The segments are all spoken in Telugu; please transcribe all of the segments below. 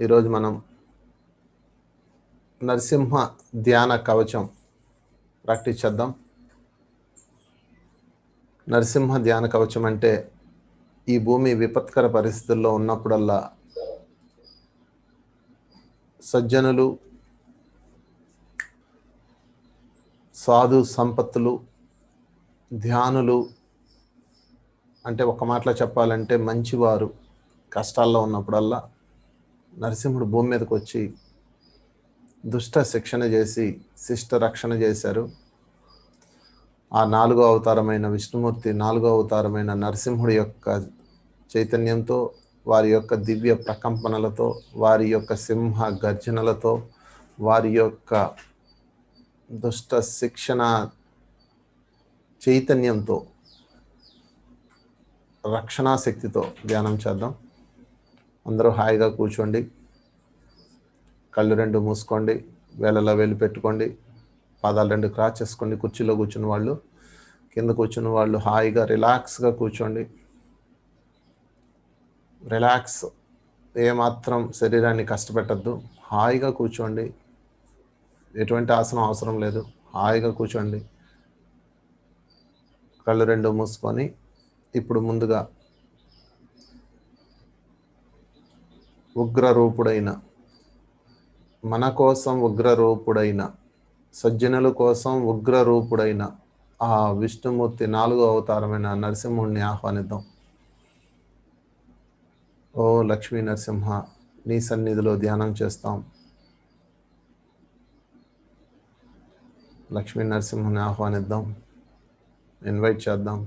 ఈరోజు మనం నరసింహ ధ్యాన కవచం ప్రాక్టీస్ చేద్దాం. నరసింహ ధ్యాన కవచం అంటే ఈ భూమి విపత్కర పరిస్థితుల్లో ఉన్నప్పుడల్లా సజ్జనులు, సాధు సంపత్తులు, ధ్యానులు, అంటే ఒక మాటలో చెప్పాలంటే మంచివారు కష్టాల్లో ఉన్నప్పుడల్లా నరసింహుడు భూమి మీదకి వచ్చి దుష్ట శిక్షణ చేసి శిష్ట రక్షణ చేశారు. ఆ 4వ అవతారమైన విష్ణుమూర్తి, 4వ అవతారమైన నరసింహుడి యొక్క చైతన్యంతో, వారి యొక్క దివ్య ప్రకంపనలతో, వారి యొక్క సింహ గర్జనలతో, వారి యొక్క దుష్ట శిక్షణ చైతన్యంతో, రక్షణా శక్తితో ధ్యానం చేద్దాం. అందరూ హాయిగా కూర్చోండి, కళ్ళు 2 మూసుకోండి, వేళ్ళలో వేలు పెట్టుకోండి, పాదాలు 2 క్రాస్ చేసుకోండి. కుర్చీలో కూర్చున్న వాళ్ళు, కింద కూర్చున్న వాళ్ళు హాయిగా రిలాక్స్గా కూర్చోండి. రిలాక్స్, ఏమాత్రం శరీరాన్ని కష్టపెట్టద్దు, హాయిగా కూర్చోండి. ఎటువంటి ఆసనం అవసరం లేదు, హాయిగా కూర్చోండి. కళ్ళు 2 మూసుకొని ఇప్పుడు ముందుగా ఉగ్రరూపుడైన, మన కోసం ఉగ్రరూపుడైన, సజ్జనుల కోసం ఉగ్రరూపుడైన ఆ విష్ణుమూర్తి 4వ అవతారమైన నరసింహుడిని ఆహ్వానిద్దాం. ఓ లక్ష్మీ నరసింహ, నీ సన్నిధిలో ధ్యానం చేస్తాం. లక్ష్మీ నరసింహుని ఆహ్వానిద్దాం, ఇన్వైట్ చేద్దాం.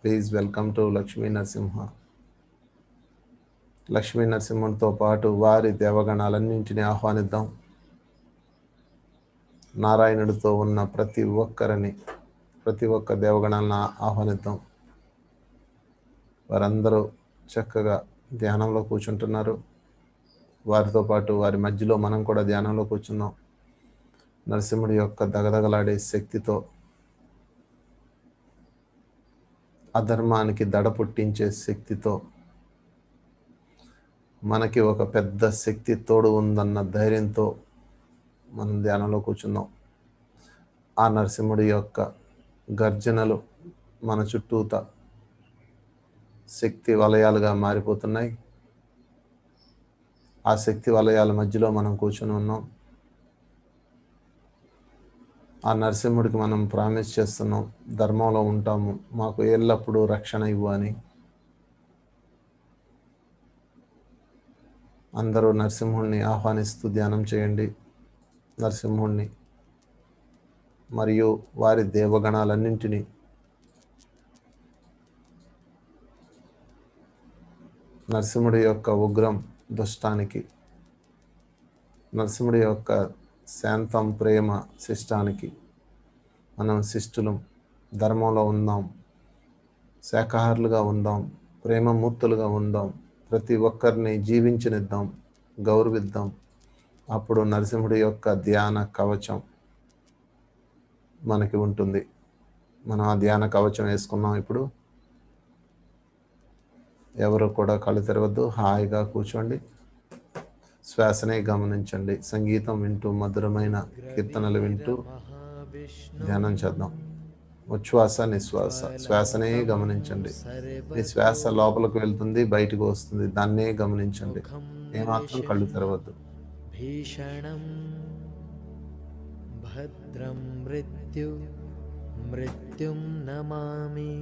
Please welcome to Lakshmi Narasimha. Lakshmi నరసింహునితో పాటు వారి దేవగణాలన్నింటినీ ఆహ్వానిద్దాం. నారాయణుడితో ఉన్న ప్రతి ఒక్క దేవగణాలను ఆహ్వానిద్దాం. వారందరూ చక్కగా ధ్యానంలో కూర్చుంటున్నారు. వారితో పాటు వారి మధ్యలో మనం కూడా ధ్యానంలో కూర్చున్నాం. నరసింహుడి యొక్క దగదగలాడే శక్తితో, అధర్మానికి దడ పుట్టించే శక్తితో, మనకి ఒక పెద్ద శక్తి తోడు ఉందన్న ధైర్యంతో మనం ధ్యానంలో కూర్చున్నాం. ఆ నరసింహుడి యొక్క గర్జనలు మన చుట్టూత శక్తి వలయాలుగా మారిపోతున్నాయి. ఆ శక్తి వలయాల మధ్యలో మనం కూర్చొని ఉన్నాం. ఆ నరసింహుడికి మనం ప్రామిస్ చేస్తున్నాం, ధర్మంలో ఉంటాము, మాకు ఎల్లప్పుడూ రక్షణ ఇవ్వు అని. అందరూ నరసింహుడిని ఆహ్వానిస్తూ ధ్యానం చేయండి. నరసింహుడిని మరియు వారి దేవగణాలన్నింటినీ నరసింహుడి యొక్క ఉగ్రం దుష్టానికి, నరసింహుడి యొక్క శాంతం ప్రేమ శిష్టానికి, మనం శిష్టులం, ధర్మంలో ఉందాం, శాకాహారులుగా ఉందాం, ప్రేమమూర్తులుగా ఉందాం, ప్రతి ఒక్కరిని జీవించనిద్దాం, గౌరవిద్దాం. అప్పుడు నరసింహుడి యొక్క ధ్యాన కవచం మనకి ఉంటుంది. మనం ఆ ధ్యాన కవచం వేసుకున్నాం. ఇప్పుడు ఎవరు కూడా కళ్ళు తెరవద్దు, హాయిగా కూర్చోండి, శ్వాసనే గమనించండి. సంగీతం వింటూ, మధురమైన కీర్తనలు వింటూ ధ్యానం చేద్దాం. ఉచ్ఛ్వాస నిశ్వాస, శ్వాసనే గమనించండి. మీ శ్వాస లోపలికి వెళ్తుంది, బయటకు వస్తుంది, దాన్నే గమనించండి. ఏమాత్రం కళ్ళు తెరవద్దు. భీషణం భద్రం మృత్యుం నమామి,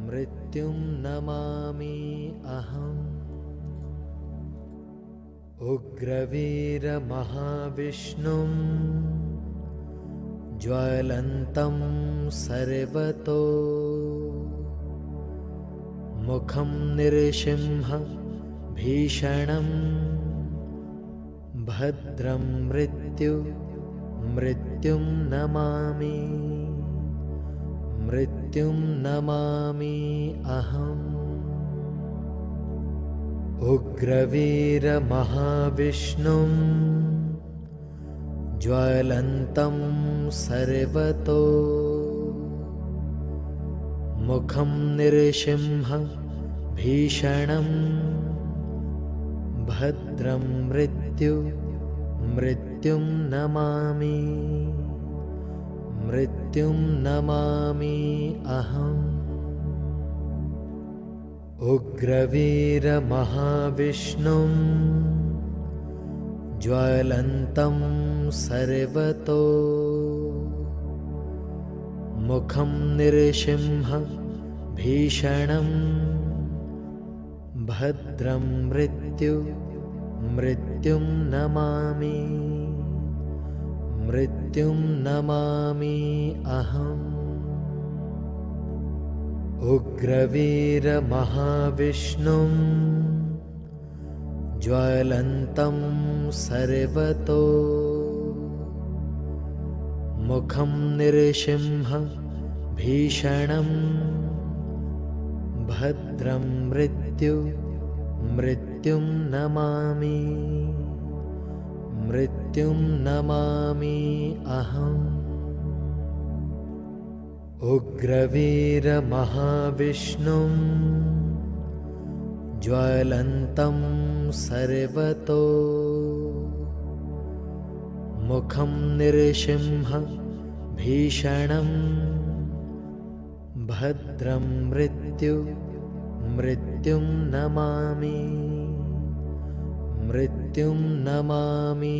మృత్యుం నమామి అహం. ఉగ్రవీర మహావిష్ణుం జ్వలంతం సర్వతో, ముఖం నిర్సింహ భీషణం భద్రం మృత్యుం నమామి, మృత్యుం నమామి అహం. ఉగ్రవీర మహావిష్ణుం జ్వలంతం సర్వతో, ముఖం నిర్సింహ భీషణం भद्रं मृत्युं नमामि मृत्युं नमामि अहम् उग्रवीरमहाविष्णुं ज्वलन्तं सर्वतो मुखं नृसिंह भीषणं भद्रं मृत्युं नमामि मृत्युं नमामि अहम् उग्रवीरमहाविष्णुं ज्वलन्तं सर्वतो मुखं नृसिंह भीषणं भद्रं मृत्युं नमामि मृत्युं नमामि अहम् उग्रवीरमहाविष्णुं ज्वलन्तं सर्वतो मुखं नृसिंह भीषणं भद्रं मृत्युं नमामि मृत्युं नमामि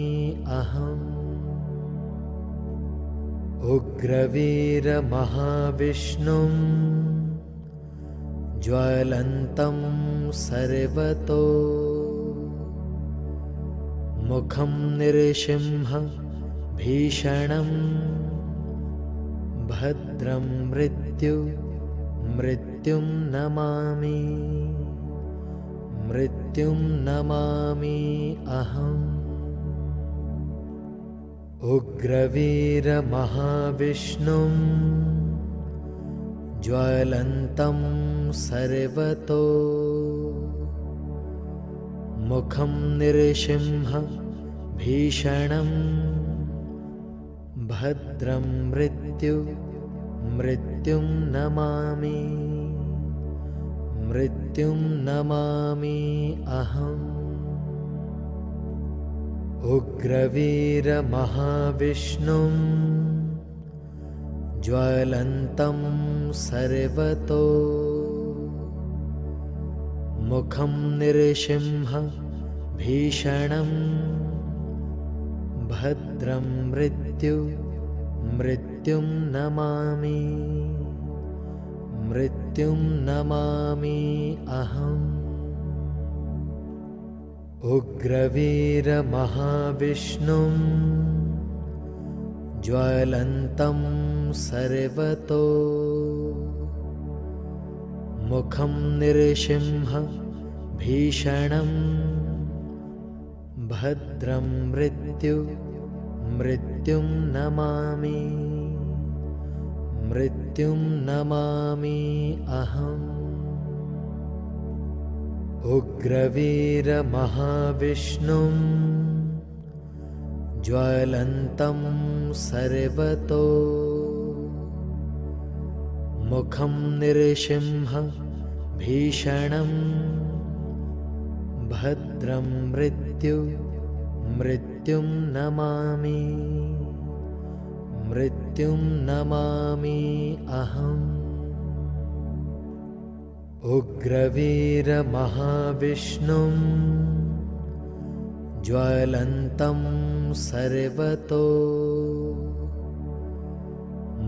अहम् उग्रवीरमहाविष्णुं ज्वलन्तं सर्वतो मुखं नृसिंह भीषणं भद्रं मृत्युं नमामि मृत्युं नमामि अहम् उग्रवीरमहाविष्णुं ज्वलन्तं सर्वतो मुखं नृसिंह भीषणं भद्रं मृत्युं नमामि मृत्युं नमामि अहम् उग्रवीरमहाविष्णुं ज्वलन्तं सर्वतो मुखं नृसिंह भीषणं भद्रं मृत्युं नमामि मृत्युं नमामि अहम् उग्रवीरमहाविष्णुं ज्वलन्तं सर्वतो मुखं नृसिंह भीषणं भद्रं मृत्युं नमामि मृत्युं नमामि अहम् उग्रवीरमहाविष्णुं ज्वलन्तं सर्वतो मुखं नृसिंह भीषणं भद्रं मृत्युं नमामि मृत्युं नमामि अहम् उग्रवीरमहाविष्णुं ज्वलन्तं सर्वतो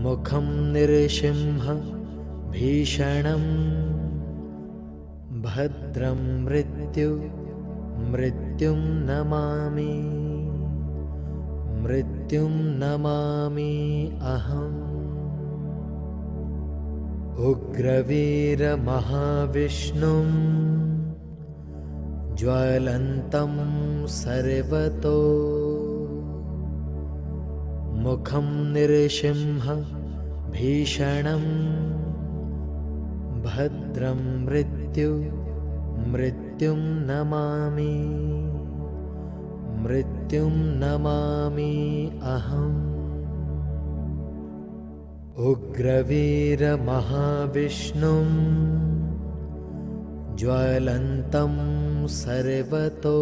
मुखं नृसिंह भीषणं भद्रं मृत्युं नमामि मृत्युं नमामि अहम् उग्रवीरमहाविष्णुं ज्वलन्तं सर्वतो मुखं नृसिंह भीषणं भद्रं मृत्युं नमामि मृत्युं नमामि अहम् उग्रवीरमहाविष्णुं ज्वलन्तं सर्वतो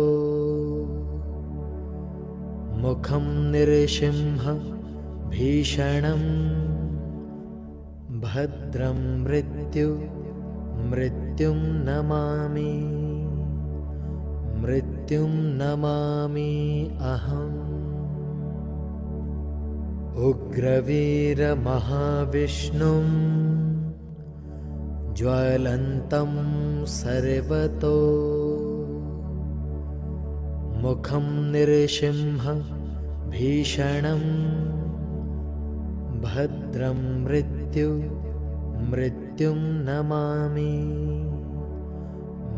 मुखं नृसिंह भीषणं भद्रं मृत्युं नमामि अहम् उग्रवीरमहाविष्णुं ज्वलन्तं सर्वतो मुखं नृसिंह भीषणं भद्रं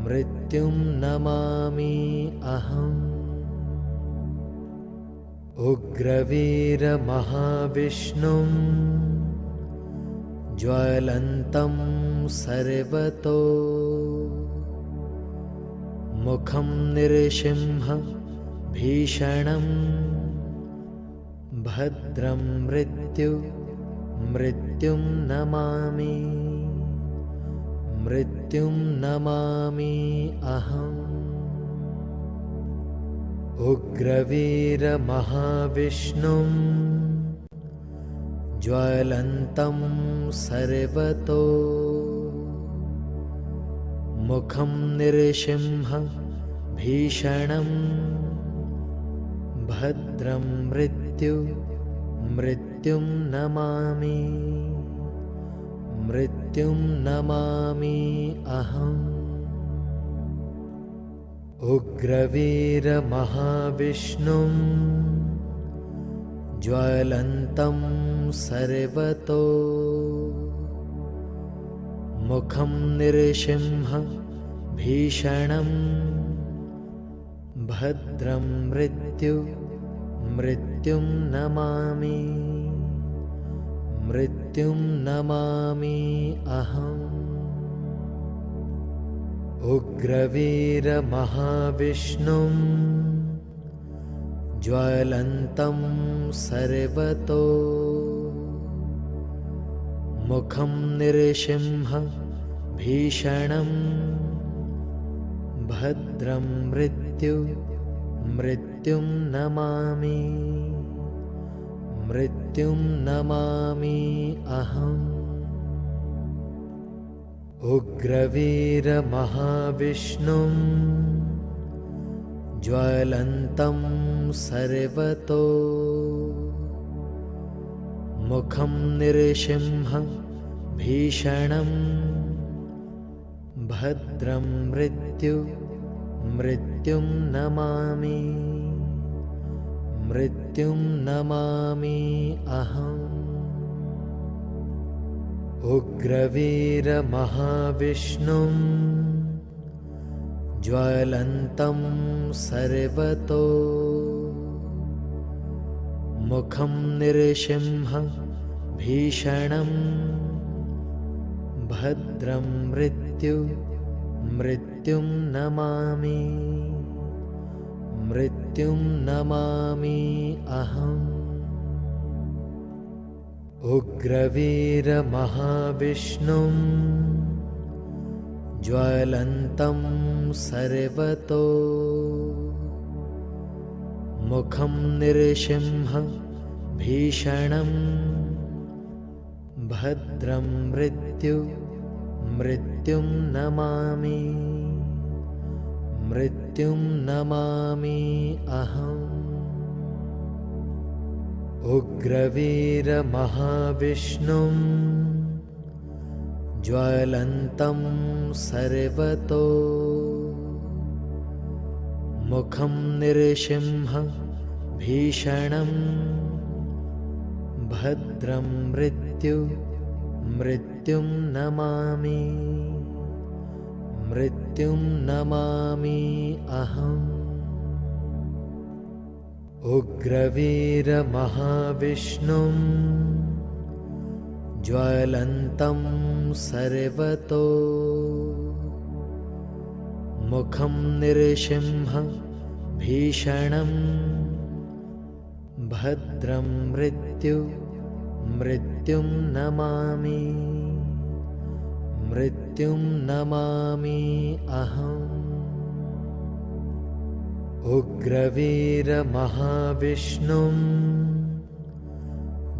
मृत्युं नमामि अहम् उग्रवीरमहाविष्णुं ज्वलन्तं सर्वतो मुखं नृसिंह भीषणं भद्रं मृत्युं नमामि अहम् उग्रवीरमहाविष्णुं ज्वलन्तं सर्वतो मुखं नृसिंह भीषणं भद्रं मृत्युं नमामि अहम् उग्रवीरमहाविष्णुं ज्वलन्तं सर्वतो मुखं नृसिंह भीषणं भद्रं मृत्युं नमामि अहम् उग्रवीरमहाविष्णुं ज्वलन्तं सर्वतो मुखं नृसिंह भीषणं भद्रं मृत्युं नमामि अहम् उग्रवीरमहाविष्णुं ज्वलन्तं सर्वतो मुखं नृसिंह भीषणं भद्रं मृत्युं नमामि अहम् उग्रवीरमहाविष्णुं ज्वलन्तं सर्वतो मुखं नृसिंह भीषणं भद्रं मृत्युं नमामि अहम् उग्रवीरमहाविष्णुं ज्वलन्तं सर्वतो मुखं नृसिंह भीषणं भद्रं मृत्युं नमामि अहम् उग्रवीरमहाविष्णुं ज्वलन्तं सर्वतो मुखं नृसिंह भीषणं भद्रं मृत्युं नमामि अहम् उग्रवीरमहाविष्णुं ज्वलन्तं सर्वतो मुखं नृसिंह भीषणं भद्रं मृत्युं नमामि अहम् उग्रवीरमहाविष्णुं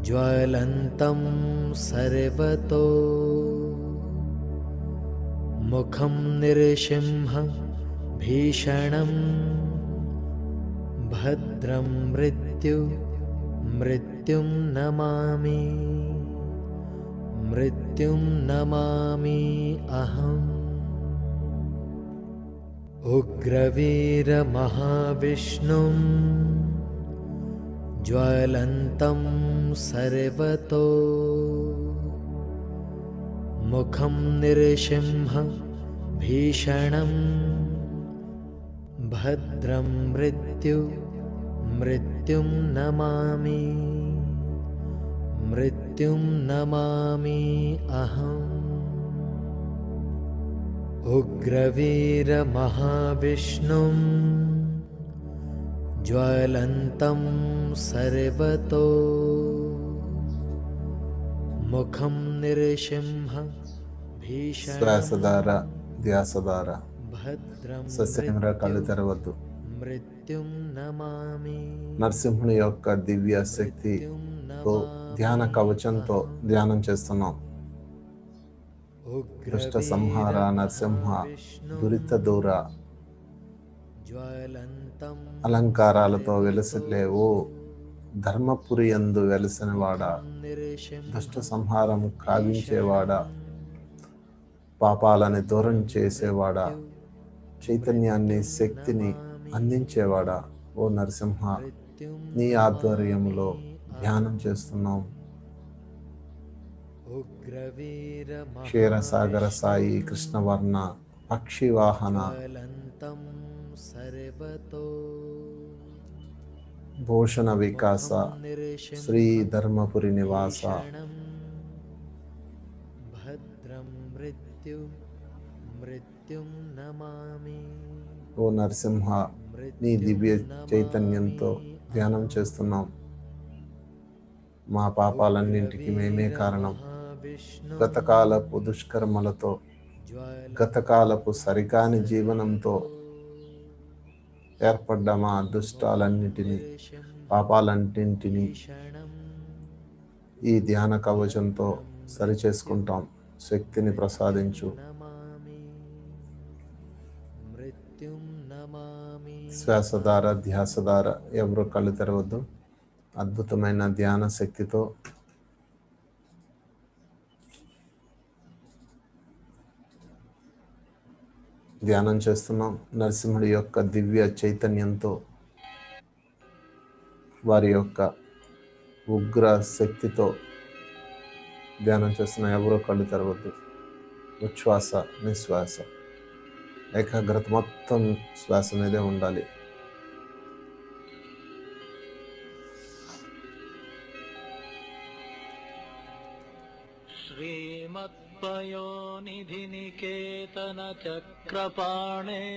ज्वलन्तं सर्वतो मुखं नृसिंह भीषणं भद्रं मृत्युं नमामि अहम् उग्रवीरमहाविष्णुं ज्वलन्तं सर्वतो मुखं नृसिंह भीषणं भद्रं मृत्युं नमामि अहम् उग्रवीरमहाविष्णुं ज्वलन्तं सर्वतो मुखं नृसिंह भीषणं శ్వాస ద్వారా ధ్యాస ద్వారా भद्रं సస్యంగా కళ్ళు తెరవద్దు. मृत्युं नमामि నరసింహుని యొక్క దివ్య శక్తితో ధ్యాన కవచంతో ధ్యానం చేస్తున్నాం. దుష్ట సంహార నరసింహ దురిత దూర ज्वलन्तं అలంకారాలతో వెలసిలేవు ధర్మపురి యందు వెలసినవాడా, దుష్ట సంహారం కావించేవాడా, పాపాలని దూరం చేసేవాడా, చైతన్యాన్ని శక్తిని అందించేవాడా, ఓ నరసింహ నీ ఆధ్వర్యంలో ధ్యానం చేస్తున్నాం. క్షీరసాగర సాయి కృష్ణవర్ణ పక్షి వాహన భూషణ వికాస శ్రీ ధర్మపురి నివాస भद्रं मृत्युं नमामि ఓ నరసింహ నీ దివ్య చైతన్యంతో ధ్యానం చేస్తున్నాం. మా పాపాలన్నింటికి మేమే కారణం. గతకాలపు దుష్కర్మలతో, గతకాలపు సరికాని జీవనంతో ఏర్పడ్డ మా అదృష్టాలన్నిటినీ, పాపాలన్నింటినీ ఈ ధ్యాన కవచంతో సరిచేసుకుంటాం. శక్తిని ప్రసాదించు. శ్వాసధార ధ్యాసధార ఎవరు కళ్ళు తెరవద్దు. అద్భుతమైన ధ్యాన శక్తితో ధ్యానం చేస్తున్నాం. నరసింహుడి యొక్క దివ్య చైతన్యంతో, వారి యొక్క ఉగ్ర శక్తితో ధ్యానం చేస్తున్న ఎవరో కళ్ళు తెరవద్దు. ఉచ్ఛ్వాస నిశ్వాస ఏకాగ్రత మొత్తం శ్వాస మీదే ఉండాలి. श्रीमत्पयोनिधि निकेतन चक्रपाणे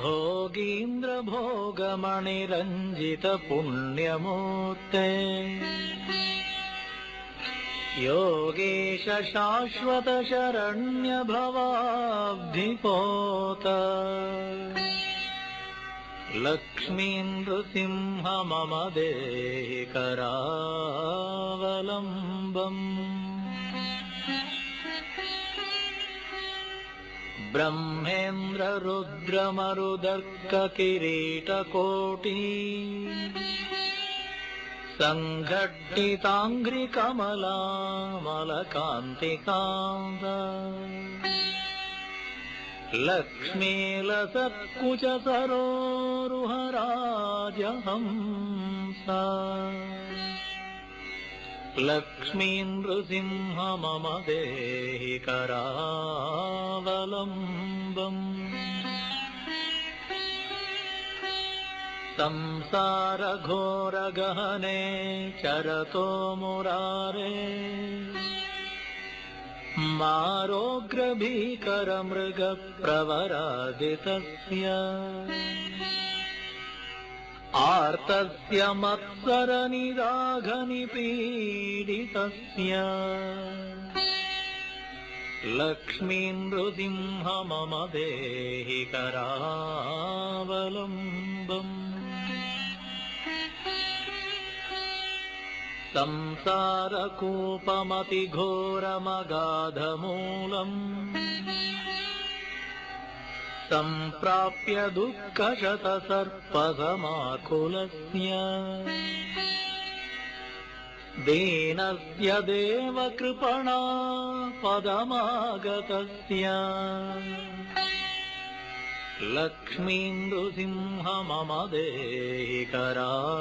भोगीन्द्र भोगमणिरञ्जित पुण्यमूर्ते योगेश शाश्वत शरण्य भवाब्धिपोत लक्ष्मीन्द्रसिंह मम देहि करावलम्बम् ब्रह्मेन्द्र रुद्रमरुदर्क किरीटकोटि सङ्घट्टिताङ्घ्रिकमलामलकान्तिकान्त लक्ष्मीलसत्कुच सरोरुहराजहंसा लक्ष्मीन्द्रसिंह मम देहि करावलम्बम् संसारघोरगहने चरतो मुरारे मारोग्रभीकरमृगप्रवरादितस्य आर्तस्य मत्सरनिदाघनिपीडितस्य लक्ष्मीन्द्रसिंह मम देहि करावलम्बम् नीलाचलावलम्बम् संसारकूपमतिघोरमगाधमूलम् सम्प्राप्य दुःखशतसर्पसमाकुलस्य दीनस्य देवकृपणा पदमागतस्य लक्ष्मीन्दुसिंह मम देहि करावलम्बम्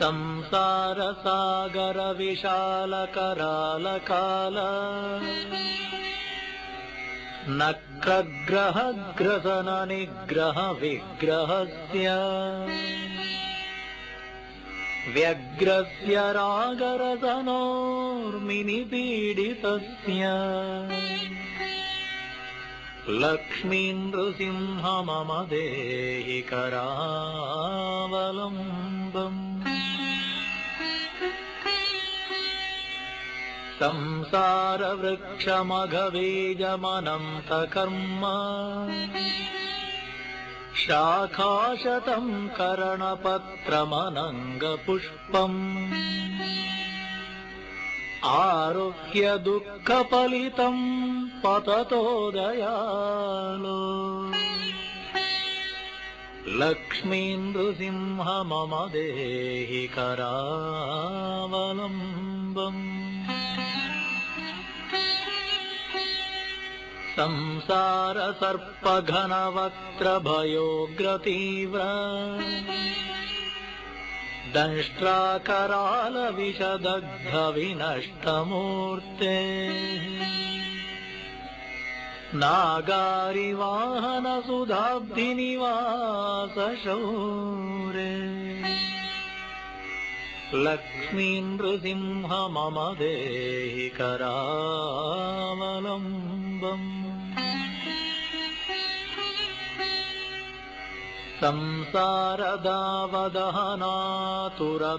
संसारसागरविशालकरालकाल नक्रग्रहग्रसननिग्रहविग्रहस्य व्यग्रस्य रागरसनोर्मिनिपीडितस्य लक्ष्मीन्दुसिंह मम देहि करावलम्बम् संसारवृक्षमघबीजमनन्तकर्म शाखाशतं करणपत्रमनङ्गपुष्पम् आरुह्य दुःखफलितं पततो दयालो लक्ष्मीन्दुसिंह मम देहि करावलम्बम् संसारसर्पघनवक्त्रभयोग्रतीव्र दंष्ट्राकरालविषदग्धविनष्टमूर्ते नागारिवाहनसुधाब्धिनिवासशौरे लक्ष्मीन्दुसिंह मम देहि करावलम्बम्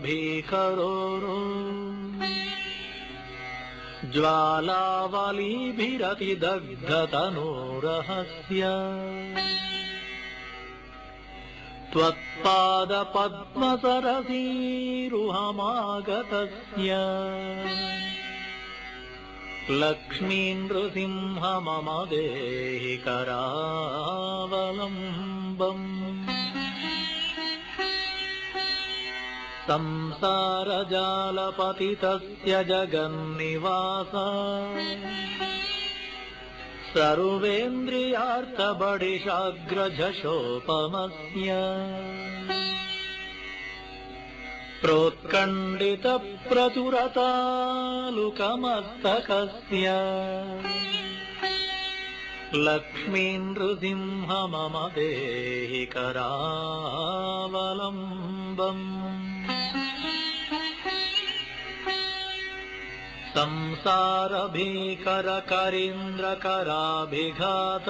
संसारदावदहनातुरभीकरोरो ज्वालावलीभिरतिदग्धतनूरहस्य त्वत्पादपद्मसरसीरुहमागतस्य लक्ष्मीन्दुसिंह मम देहि करावलम्बम् संसारजालपतितस्य जगन्निवास सर्वेन्द्रियार्थबडिशाग्रझषोपमस्य प्रोत्कण्डितप्रचुरतालुकमस्तकस्य लक्ष्मीन्दुसिंह मम देहि करावलम्बम् संसारभीकरकरीन्द्रकराभिघात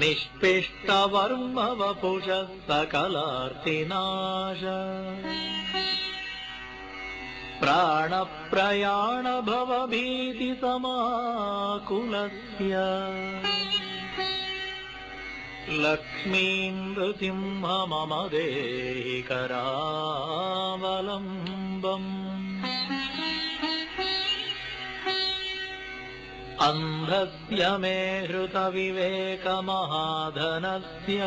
निष्पिष्टवर्मवपुषः सकलार्तिनाश प्राणप्रयाणभवभीतिसमाकुलस्य लक्ष्मीन्दुसिंह मम देहि करावलम्बम् अन्धस्य मे हृतविवेकमहाधनस्य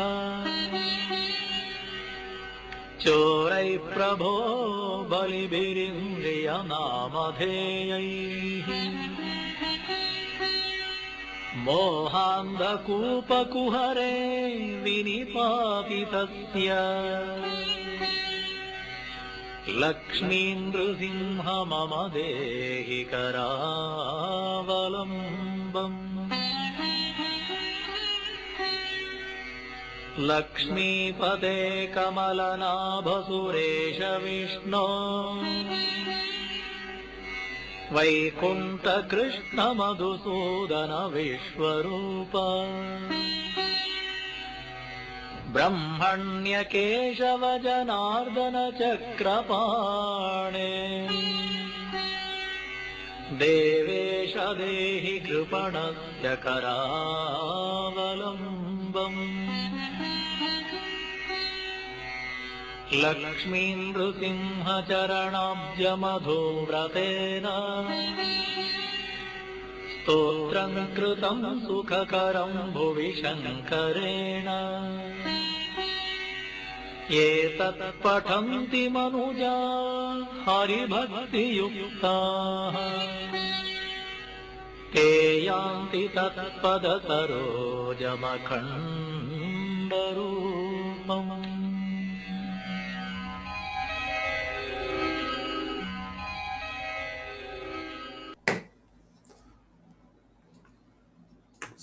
चोरैः प्रभो बलिभिरिन्द्रियनामधेयैः मोहान्धकूपकुहरे विनिपातितस्य लक्ष्मीन्दुसिंह मम देहि करावलम्बम् लक्ष्मीपते कमलनाभसुरेश विष्णो वैकुण्ठकृष्णमधुसूदन विश्वरूप ब्रह्मण्यकेशव जनार्दन चक्रपाणे देवेश देहि कृपणस्य करावलम्बम् लक्ष्मीं नृसिंहचरणाब्जमधुव्रतेन स्तोत्रं कृतं सुखकरं भुवि शङ्करेण एतत् पठन्ति मनुजा हरिभक्तियुक्ताः ते यान्ति तत्पदसरोजमखण्डरूपम्।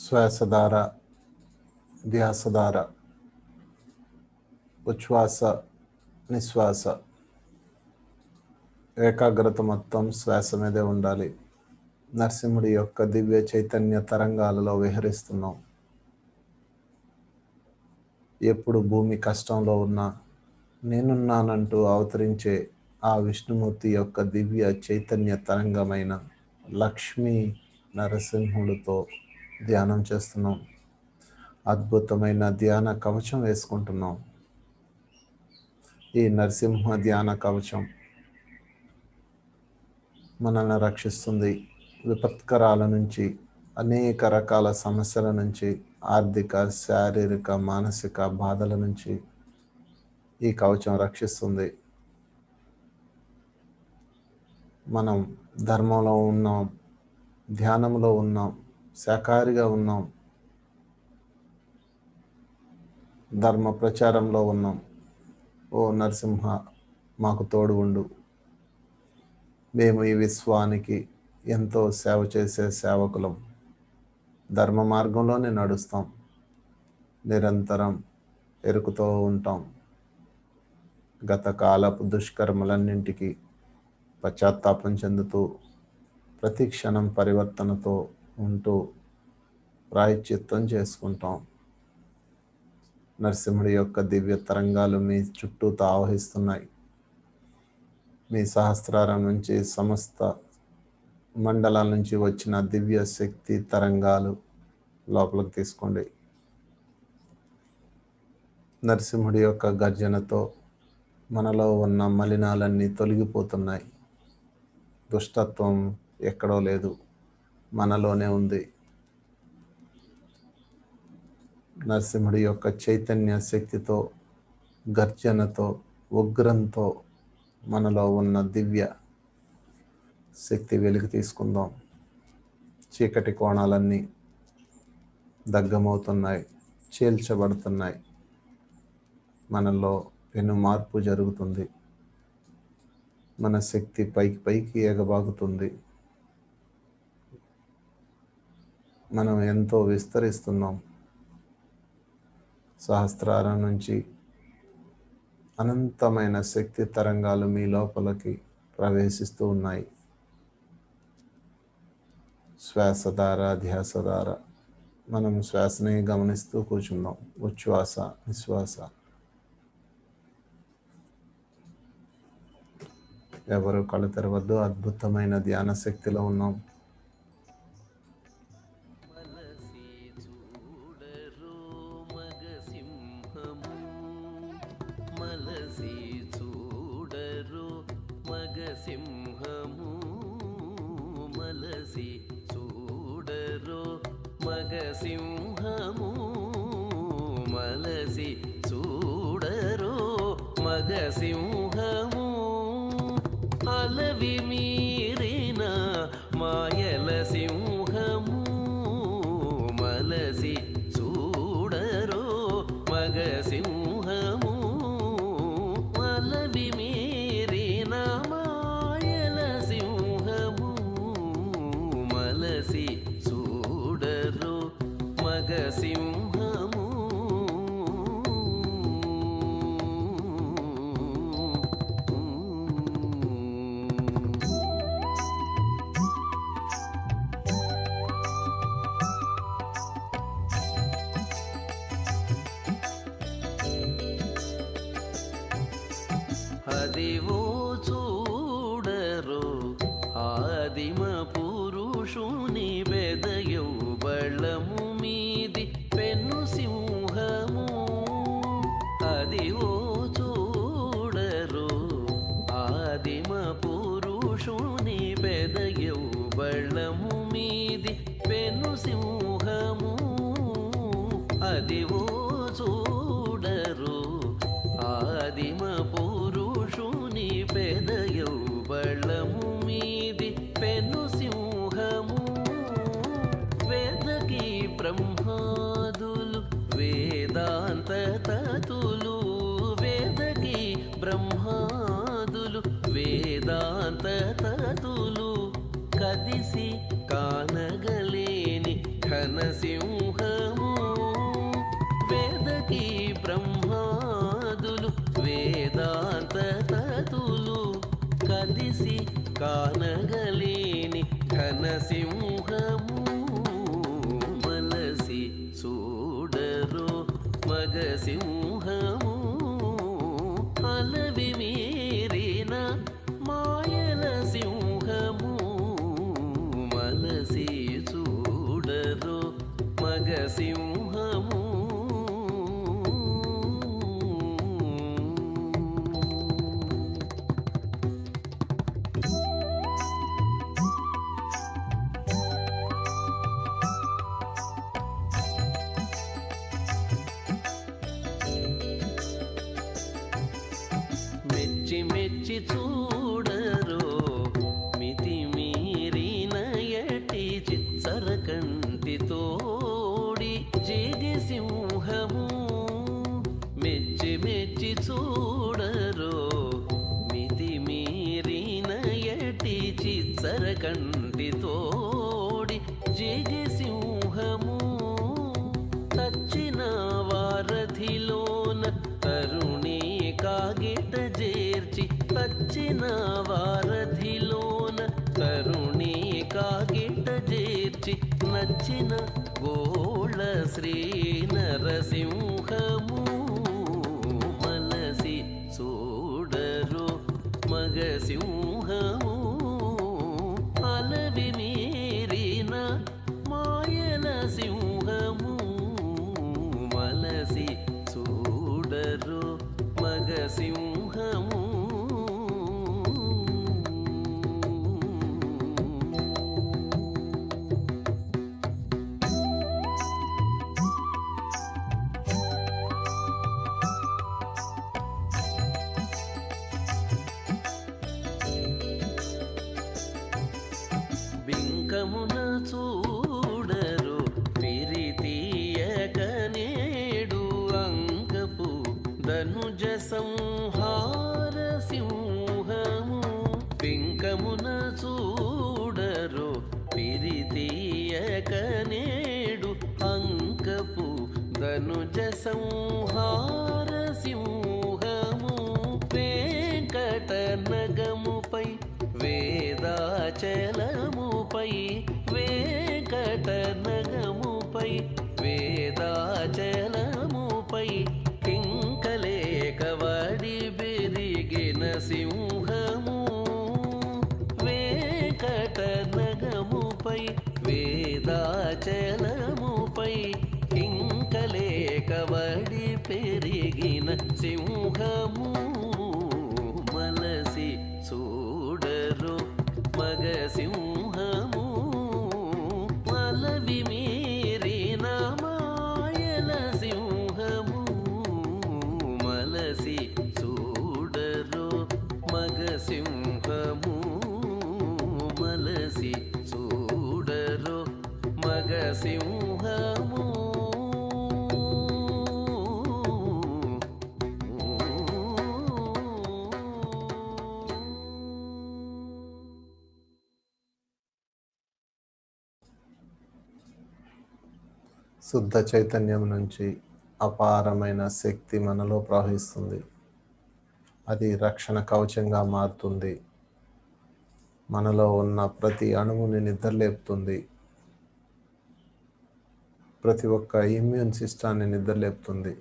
శ్వాసధార, ధ్యాసధార, ఉచ్ఛ్వాస నిశ్వాస, ఏకాగ్రత మొత్తం శ్వాస మీదే ఉండాలి. నరసింహుడి యొక్క దివ్య చైతన్య తరంగాలలో విహరిస్తున్నాం. ఎప్పుడు భూమి కష్టంలో ఉన్నా నేనున్నానంటూ అవతరించే ఆ విష్ణుమూర్తి యొక్క దివ్య చైతన్య తరంగమైన లక్ష్మీ నరసింహుడితో ధ్యానం చేస్తున్నాం. అద్భుతమైన ధ్యాన కవచం వేసుకుంటున్నాం. ఈ నరసింహ ధ్యాన కవచం మనల్ని రక్షిస్తుంది. విపత్కరాల నుంచి, అనేక రకాల సమస్యల నుంచి, ఆర్థిక, శారీరక, మానసిక బాధల నుంచి ఈ కవచం రక్షిస్తుంది. మనం ధర్మంలో ఉన్నాం, ధ్యానంలో ఉన్నాం, శాకాహారిగా ఉన్నాం, ధర్మ ప్రచారంలో ఉన్నాం. ఓ నరసింహ, మాకు తోడు ఉండు. మేము ఈ విశ్వానికి ఎంతో సేవ చేసే సేవకులం. ధర్మ మార్గంలోనే నడుస్తాం. నిరంతరం ఎరుకుతూ ఉంటాం. గత కాలపు దుష్కర్మలన్నింటికి పశ్చాత్తాపం చెందుతూ ప్రతి క్షణం పరివర్తనతో ఉంటూ ప్రాయశ్చిత్తం చేసుకుంటాం. నరసింహుడి యొక్క దివ్య తరంగాలు మీ చుట్టూతో ఆవహిస్తున్నాయి. మీ సహస్రారం నుంచి, సమస్త మండలాల నుంచి వచ్చిన దివ్య శక్తి తరంగాలు లోపలికి తీసుకోండి. నరసింహుడి యొక్క గర్జనతో మనలో ఉన్న మలినాలన్నీ తొలగిపోతున్నాయి. దుష్టత్వం ఎక్కడో లేదు, మనలోనే ఉంది. నరసింహుడి యొక్క చైతన్య శక్తితో, గర్జనతో, ఉగ్రంతో మనలో ఉన్న దివ్య శక్తి వెలికి తీసుకుందాం. చీకటి కోణాలన్నీ దగ్ధమవుతున్నాయి, చీల్చబడుతున్నాయి. మనలో పెను మార్పు జరుగుతుంది. మన శక్తి పైకి పైకి ఎగబాగుతుంది. మనం ఎంతో విస్తరిస్తున్నాం. సహస్రారం నుంచి అనంతమైన శక్తి తరంగాలు మీ లోపలికి ప్రవేశిస్తూ ఉన్నాయి. శ్వాసధార, ధ్యాసధార. మనం శ్వాసని గమనిస్తూ కూర్చుందాం. ఉచ్ఛ్వాస నిశ్వాస. ఎవరు కళ్ళు తెరవద్దు. అద్భుతమైన ధ్యాన శక్తిలో ఉన్నాం. మగసింహము మలసి చూడరో, మగసింహము మలసి చూడరో, మగసింహము అలవి మీరిన మాయల సింహము మలసి చూడరో, మగసింహము అలవి మీరిన మాయల సింహము మలసి చూడరో, మగసింహము. అదివో చూడరో, ఆ ఆదిమ పురుషుని బెదయౌ బళము మీది పెను సింహము అదివో చూడరు ఆదిమ పురుషుని బెదయౌ బళము మీది పెను సింహము అదివో చూడరు ఆదిమ పురుషుని పెదయౌ బళము మీది పెను సింహము వేదకి బ్రహ్మాదులు వేదాంత తతులు వేదకి బ్రహ్మాదులు వేదాంత తతులు కదిసి కానగలేని ఘన సింహము వేదకి బ్రహ్మాదులు వేదాంత తతులు కదిసి కానగలేని ఘన సింహము మలసి చూడరు మగ సింహము అలవి మీరిన మాయల సింహము మలసి చూడరు మగ సింహము మెచ్చి మెచ్చి చూడరు మితి మీరిన ఎటి చిత్సర కంటి తోడి జేగి సింహము మెచ్చి మెచ్చి చూడరు మితి మీరిన ఎటి చిత్సర కంటి తోడి జేగి సింహము తచ్చిన వారధిలోన తరుణి కాగిట చేర్చి తచ్చిన వారధిలోన తరుణి కాగిట చేర్చి నచ్చిన గోళ శ్రీ నరసింహము మలసి చూడరు మగ సింహము అలవి మీరిన మాయల సింహము మలసి చూడరు మగ సింహము బింకమున చూడరు పిరితీయక నేడు అంకపు ధనుజ సంహార సింహము బింకమున చూడరు పిరితీయక నేడు అంకపు ధనుజ సంహార సింహము వెంకట నగముపై వేదాచలముపై వెంకట నగముపై వేదాచలముపై కింకలేక వడి బెరిగిన సింహము వెంకట నగముపై వేదాచలముపై కింకలేక వడి పెరిగిన సింహము మలసి చూడరు మగ సింహము అలవి మీరిన మాయల సింహము మలసి చూడరు మగ సింహము మలసి చూడరు మగ సింహము శుద్ధ చైతన్యం నుంచి అపారమైన శక్తి మనలో ప్రవహిస్తుంది. అది రక్షణ కవచంగా మారుతుంది. మనలో ఉన్న ప్రతి అణువుని నిద్రలేపుతుంది. ప్రతి ఒక్క ఇమ్యూన్ సిస్టాన్ని నిద్రలేపుతుంది.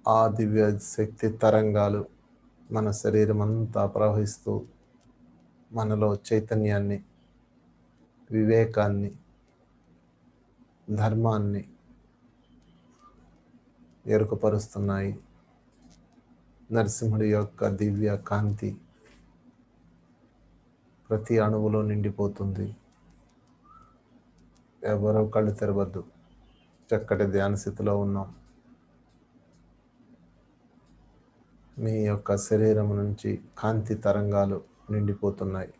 ఆ దివ్య శక్తి తరంగాలు మన శరీరం అంతా ప్రవహిస్తూ మనలో చైతన్యాన్ని, వివేకాన్ని, ధర్మాన్ని ఎరుకపరుస్తున్నాయి. నరసింహుడి యొక్క దివ్య కాంతి ప్రతి అణువులో నిండిపోతుంది. ఎవరో కళ్ళు తెరవద్దు, చక్కటి ధ్యాన స్థితిలో ఉన్నాం. మీ యొక్క శరీరం నుంచి కాంతి తరంగాలు నిండిపోతున్నాయి.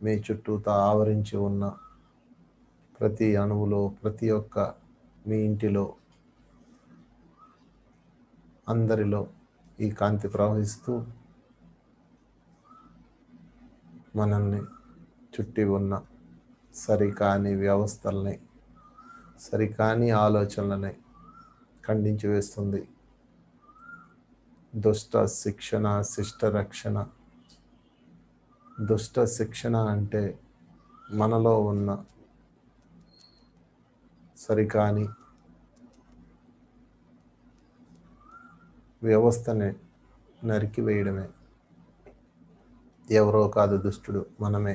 మీ చుట్టూతా ఆవరించి ఉన్న ప్రతి అణువులో, ప్రతి ఒక్క మీ ఇంటిలో, అందరిలో ఈ కాంతి ప్రవహిస్తూ మనల్ని చుట్టి ఉన్న సరికాని వ్యవస్థల్ని, సరికాని ఆలోచనలని ఖండించి వేస్తుంది. దుష్ట శిక్షణ, శిష్ట రక్షణ. దుష్ట శిక్షణ అంటే మనలో ఉన్న సరికాని వ్యవస్థని నరికివేయడమే. ఎవరో కాదు దుష్టుడు, మనమే.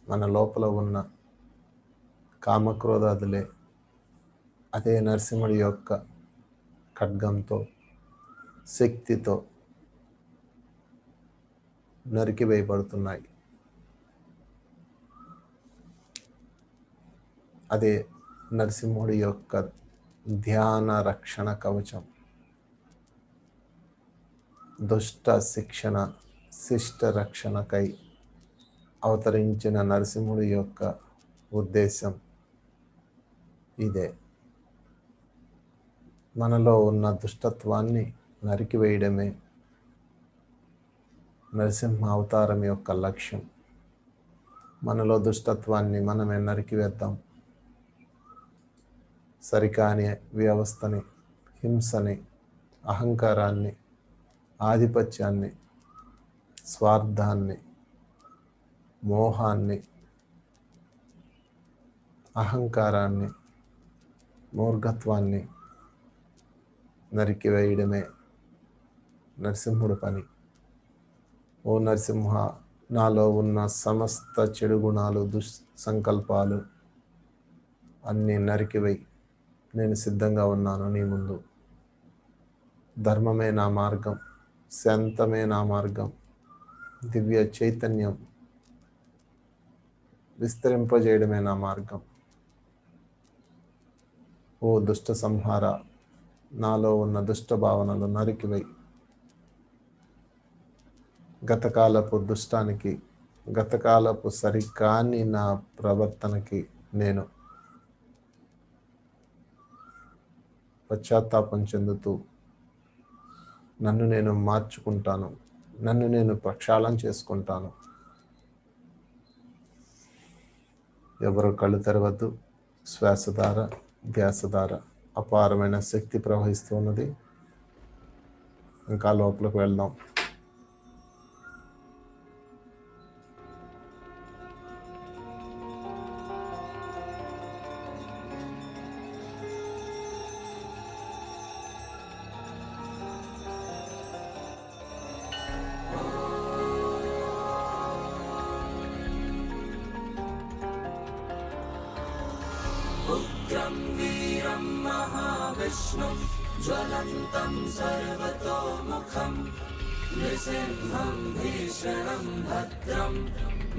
మన లోపల ఉన్న కామక్రోధాదులే అదే నరసింహుడి యొక్క ఖడ్గంతో, శక్తితో నరికివేయబడుతున్నాయి. అదే నరసింహుడి యొక్క ధ్యాన రక్షణ కవచం. దుష్ట శిక్షణ, శిష్ట రక్షణకై అవతరించిన నరసింహుడి యొక్క ఉద్దేశం ఇదే. మనలో ఉన్న దుష్టత్వాన్ని నరికివేయడమే నరసింహ అవతారం యొక్క లక్ష్యం. మనలో దుష్టత్వాన్ని మనమే నరికివేద్దాం. సరికాని వ్యవస్థని, హింసని, అహంకారాన్ని, ఆధిపత్యాన్ని, స్వార్థాన్ని, మోహాన్ని, అహంకారాన్ని, మూర్ఘత్వాన్ని నరికివేయడమే నరసింహుడి పని. ఓ నరసింహ, నాలో ఉన్న సమస్త చెడు గుణాలు, దుస్సంకల్పాలు అన్నీ నరికివేయి. నేను సిద్ధంగా ఉన్నాను నీ ముందు. ధర్మమే నా మార్గం, శాంతమే నా మార్గం, దివ్య చైతన్యం విస్తరింపజేయడమే నా మార్గం. ఓ దుష్ట సంహార, నాలో ఉన్న దుష్ట భావనలు నరికివేయి. గతకాలపు దుష్టానికి, గతకాలపు సరికాని నా ప్రవర్తనకి నేను పశ్చాత్తాపం చెందుతూ నన్ను నేను మార్చుకుంటాను, నన్ను నేను ప్రక్షాళన చేసుకుంటాను. ఎవరు కళ్ళు తెరవద్దు. శ్వాసధార, ధ్యాసధార అపారమైన శక్తి ప్రవహిస్తున్నది. ఇంకా లోపలికి వెళ్దాం. ఉగ్రం వీరం మహావిష్ణుం జ్వలంతం సర్వతోముఖం నృసింహం భీషణం భద్రం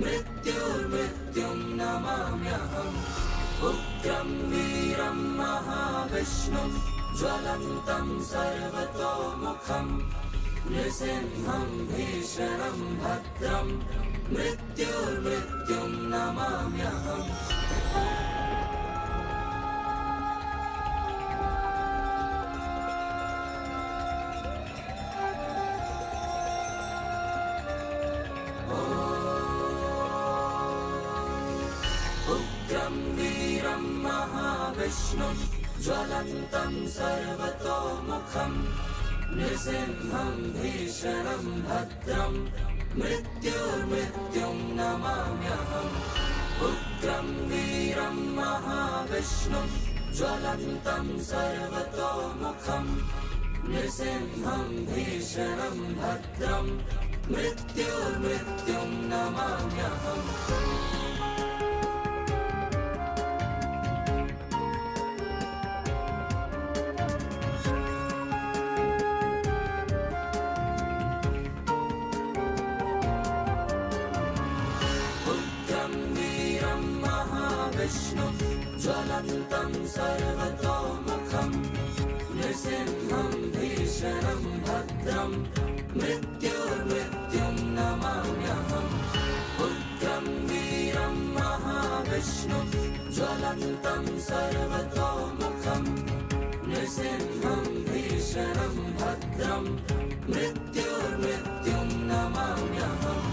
మృత్యుర్మృత్యుం నమామ్యహం. ఉగ్రం వీరం మహావిష్ణుం జ్వలంతం సర్వతోముఖం నృసింహం భీషణం భద్రం మృత్యుర్మృత్యుం నమామ్యహం. ఉగ్రం వీరం మహావిష్ణుం జ్వలంతం సర్వతోముఖం నృసింహం భీషణం భద్రం మృత్యుర్మృత్యుం నమామ్యహం. ఉగ్రం వీరం మహావిష్ణుం జ్వలంతం సర్వతోముఖం నృసింహం భీషణం భద్రం मृत्युर्मृत्युं नमाम्यहम् उग्रं वीरं महाविष्णुं ज्वलन्तं सर्वतोमुखं नृसिंहं भीषणं भद्रं मृत्युर्मृत्युं नमाम्यहम् उग्रं वीरं महाविष्णुं ज्वलन्तं सर्वतोमुखं नृसिंहं भीषणं भद्रं मृत्युर्मृत्युं नमाम्यहम्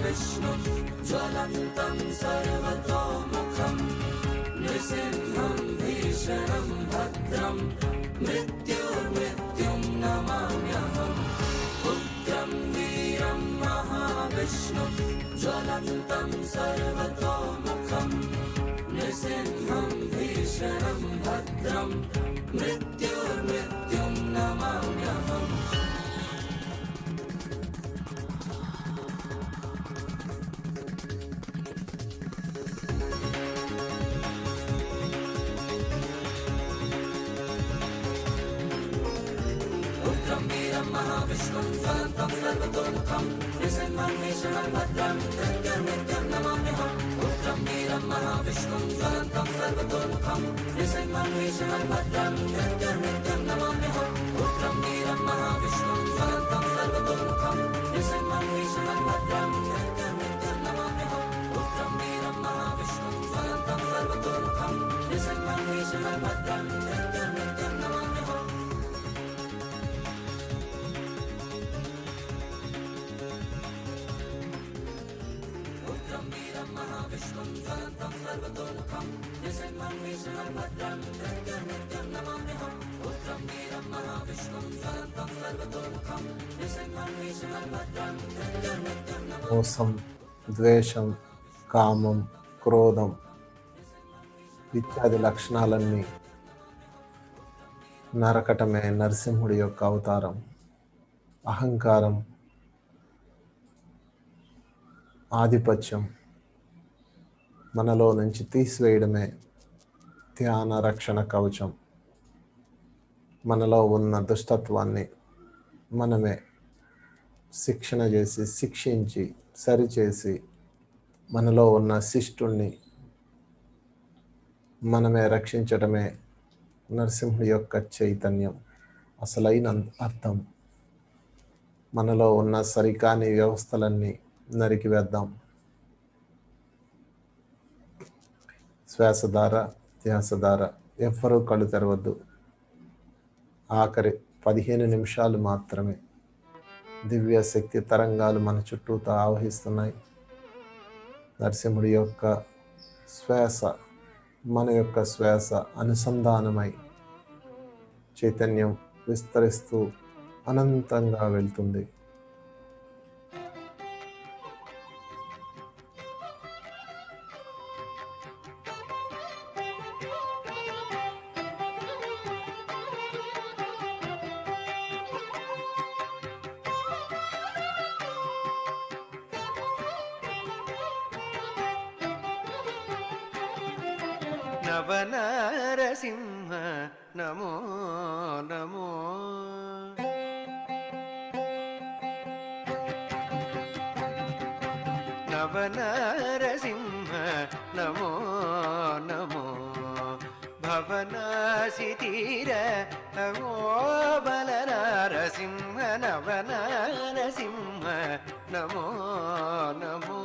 विष्णुं ज्वलन्तं सर्वतोमुखं नृसिंहं भीषणं भद्रं मृत्युर्मृत्युं नमाम्यहम् उग्रं वीरं महाविष्णुं ज्वलन्तं सर्वतोमुखं नृसिंहं भीषणं भद्रं मृत्युर्मृत्युं नमाम्यहम् महाविष्णुं ज्वलन्तं सर्वतोमुखं नृसिंहं भीषणं भद्रं मृत्युर्मृत्युं नमाम्यहम् उग्रं वीरं महाविष्णुं ज्वलन्तं सर्वतोमुखं नृसिंहं भीषणं भद्रं मृत्युर्मृत्युं नमाम्यहम् उग्रं वीरं महाविष्णुं ज्वलन्तं सर्वतोमुखं नृसिंहं भीषणं भद्रं मृत्युर्मृत्युं नमाम्यहम् उग्रं वीरं महाविष्णुं ज्वलन्तं सर्वतोमुखं नृसिंहं भीषणं भद्रं मृत्युर्मृत्युं नमाम्यहम् महाविष्णुं ज्वलन्तं सर्वतोमुखं नृसिंहं भीषणं भद्रं मृत्युर्मृत्युं नमाम्यहम् उग्रं वीरं महाविष्णुं ज्वलन्तं सर्वतोमुखं नृसिंहं भीषणं भद्रं मृत्युर्मृत्युं नमाम्यहम् మోసం, ద్వేషం, కామం, క్రోధం ఇత్యాది లక్షణాలన్నీ నరకటమే నరసింహుడి యొక్క అవతారం. అహంకారం, ఆధిపత్యం మనలో నుంచి తీసివేయడమే ధ్యాన రక్షణ కవచం. మనలో ఉన్న దుష్టత్వాన్ని మనమే శిక్షణ చేసి, శిక్షించి, సరిచేసి మనలో ఉన్న శిష్టుణ్ణి మనమే రక్షించడమే నరసింహుడి యొక్క చైతన్యం. అసలైన అర్థం. మనలో ఉన్న సరికాని వ్యవస్థలన్నీ నరికివేద్దాం. శ్వాసధార, ధ్యాసధార. ఎవ్వరూ కళ్ళు తెరవద్దు. ఆఖరి 15 నిమిషాలు మాత్రమే. దివ్య శక్తి తరంగాలు మన చుట్టూతో ఆవహిస్తున్నాయి. నరసింహుడి యొక్క శ్వాస, మన యొక్క శ్వాస అనుసంధానమై చైతన్యం విస్తరిస్తూ అనంతంగా వెళ్తుంది. నవనరసింహ నమో నమో నవనరసింహ నమో నమో భవనాశితీర నమో బలనరసింహ నవనరసింహ నమో నమో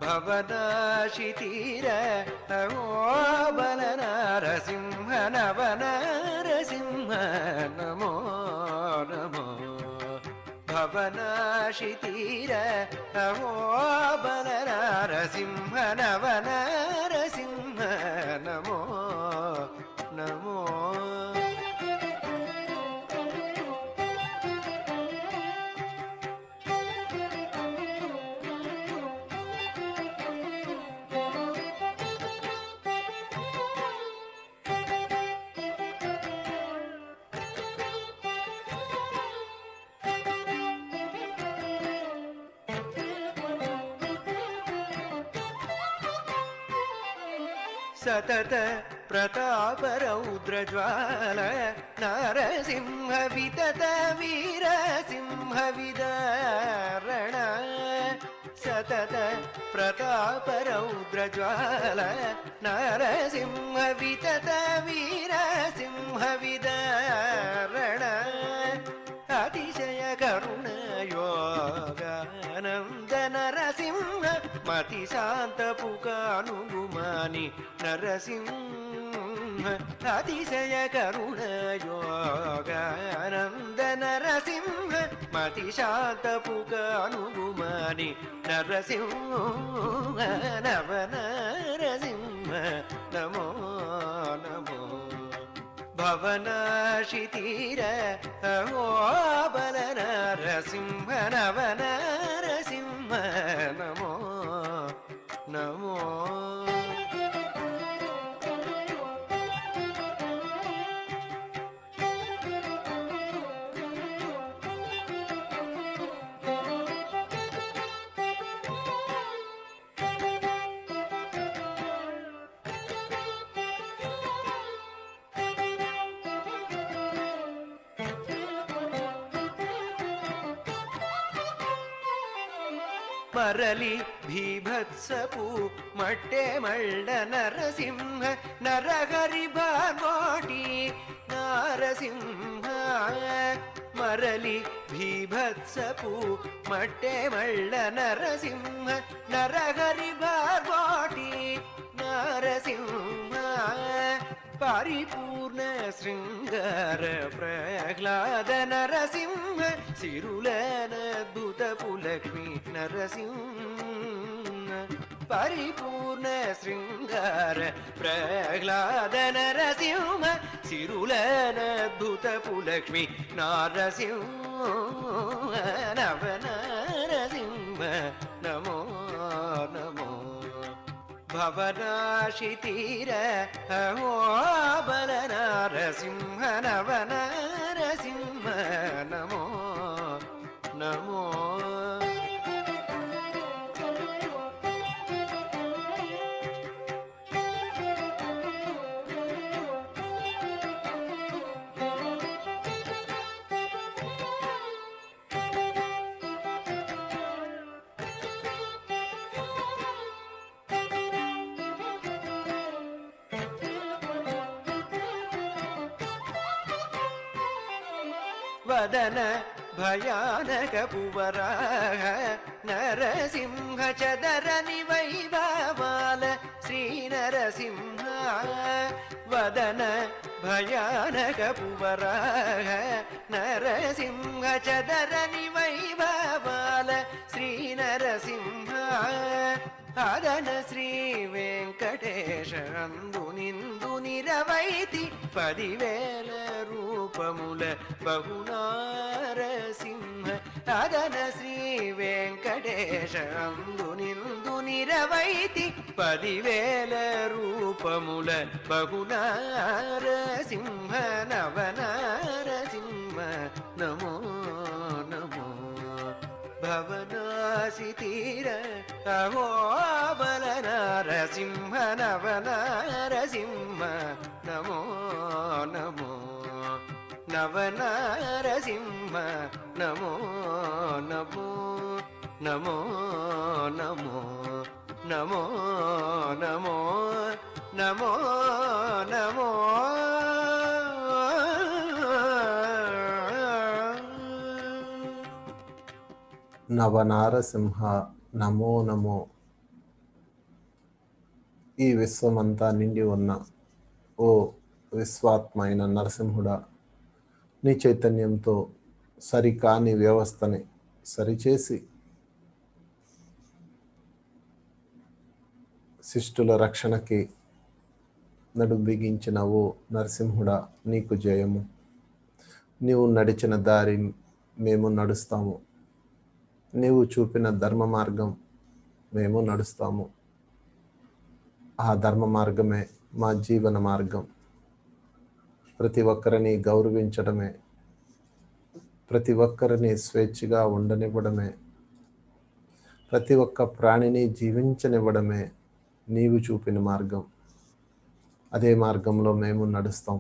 భవనాశితీర నమో బలనరసింహ నవనరసింహ నమో నమో భవనాశితీర నమో బలనరసింహ నవనరసింహ నమో నమో సతత ప్రతాప రౌద్రజ్వాల నరసింహ వితత వీరసింహ విదారణ సతత ప్రతాప రౌద్రజ్వాల నరసింహ వితత వీరసింహ విదారణ అతిశయ కరుణ యోగానంద నరసింహ మతి శాంత పుకానుగుమాని నరసింహ అతిశయ కరుణ యోగానంద నరసింహ మతి శాంత పుకానుగుమాని నరసింహ నవ నరసింహ నమో నమో భవనాశితీర అహో బల నరసింహ నవ నరసింహ నమో నమో మరలి భీభత్సపు మట్టె మళ్ళ నరసింహ నరహరి భాగోటి నరసింహ మరలి భీభత్సపు మట్టె మళ్ళ నరసింహ నరహరి భాగోటి నరసింహ పరిపూర్ణ శృంగార ప్రహ్లాద నరసింహ సిరులనద్భుతపు లక్ష్మీ నరసింహ పరిపూర్ణ శృంగార ప్రహ్లాద నరసింహ సిరులనద్భుతపు లక్ష్మీ నరసింహ నవ నరసింహ నమో నమో భవనాశితీర అహో బల నరసింహ నవ నరసింహ నమో నమో వదన భయానక పువరాహ నరసింహ చదరని వైభవాల శ్రీ నరసింహ వదన భయానక పువరాహ నరసింహ చదరని వైభవాల శ్రీ నరసింహ అదన శ్రీ వెంకటేశ అందు నిందు నిరవైతి 10,000 రూపముల బహునారసింహ అదన శ్రీ వెంకటేశ అందు నిందు నిరవైతి 10,000 రూపముల బహునారసింహ నవ నరసింహ నమో నమో భవనాశితీర అహో బల నరసింహ నవ నరసింహ నమో నమో నవ నరసింహ నమో నమో నమో నమో నమో నమో నమో నమో నవనారసింహ నమో నమో. ఈ విశ్వమంతా నిండి ఉన్న ఓ విశ్వాత్మ అయిన నరసింహుడా, నీ చైతన్యంతో సరికాని వ్యవస్థని సరిచేసి శిష్టుల రక్షణకి నడుం బిగించిన ఓ నరసింహుడా, నీకు జయము. నీవు నడిచిన దారి మేము నడుస్తాము, నీవు చూపిన ధర్మ మార్గం మేము నడుస్తాము. ఆ ధర్మ మార్గమే మా జీవన మార్గం. ప్రతి ఒక్కరిని గౌరవించడమే, ప్రతి ఒక్కరిని స్వేచ్ఛగా ఉండనివ్వడమే, ప్రతి ఒక్క ప్రాణిని జీవించనివ్వడమే నీవు చూపిన మార్గం. అదే మార్గంలో మేము నడుస్తాం.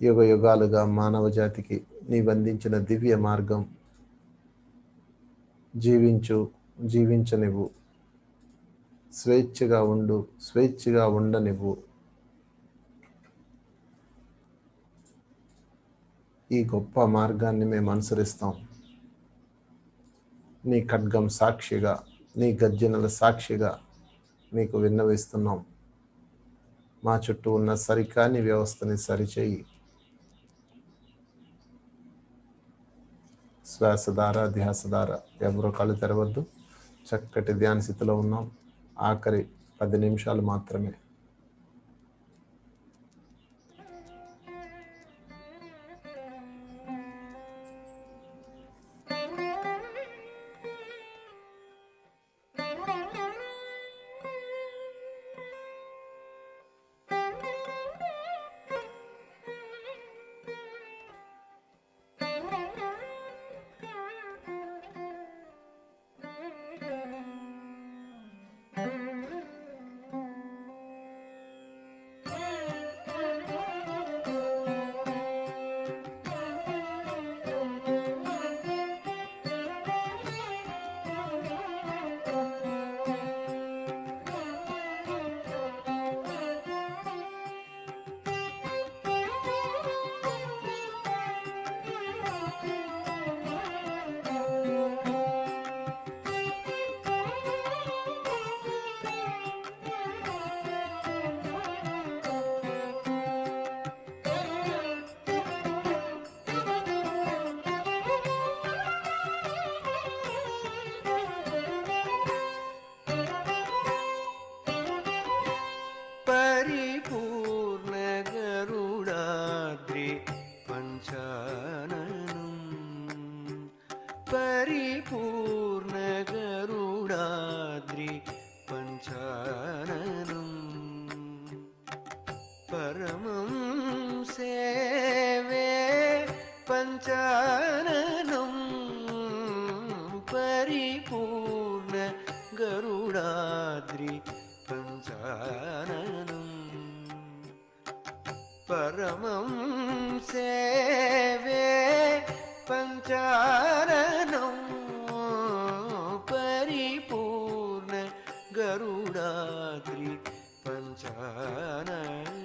యుగ యుగాలుగా మానవ జాతికి నీవందించిన దివ్య మార్గం జీవించనివ్వు. స్వేచ్ఛగా ఉండనివ్వు. ఈ గొప్ప మార్గాన్ని మేము అనుసరిస్తాం. నీ ఖడ్గం సాక్షిగా, నీ గర్జనల సాక్షిగా నీకు విన్నవిస్తున్నాం. మా చుట్టూ ఉన్న సరికాని వ్యవస్థని సరిచేయి. శ్వాసధార, ధ్యాసధార. ఎవరో కళ్ళు తెరవద్దు. చక్కటి ధ్యాన స్థితిలో ఉన్నాం. ఆఖరి 10 నిమిషాలు మాత్రమే. పరిపూర్ణ గరుడాద్రి పంచాననం, పరిపూర్ణ గరుడాద్రి పంచాననం, పరమం సేవే పంచాననం, పరిపూర్ణ గరుడాద్రి పంచాననం, పరమం సేవే పంచాననం, పరిపూర్ణ గరుడాద్రి పంచాననం.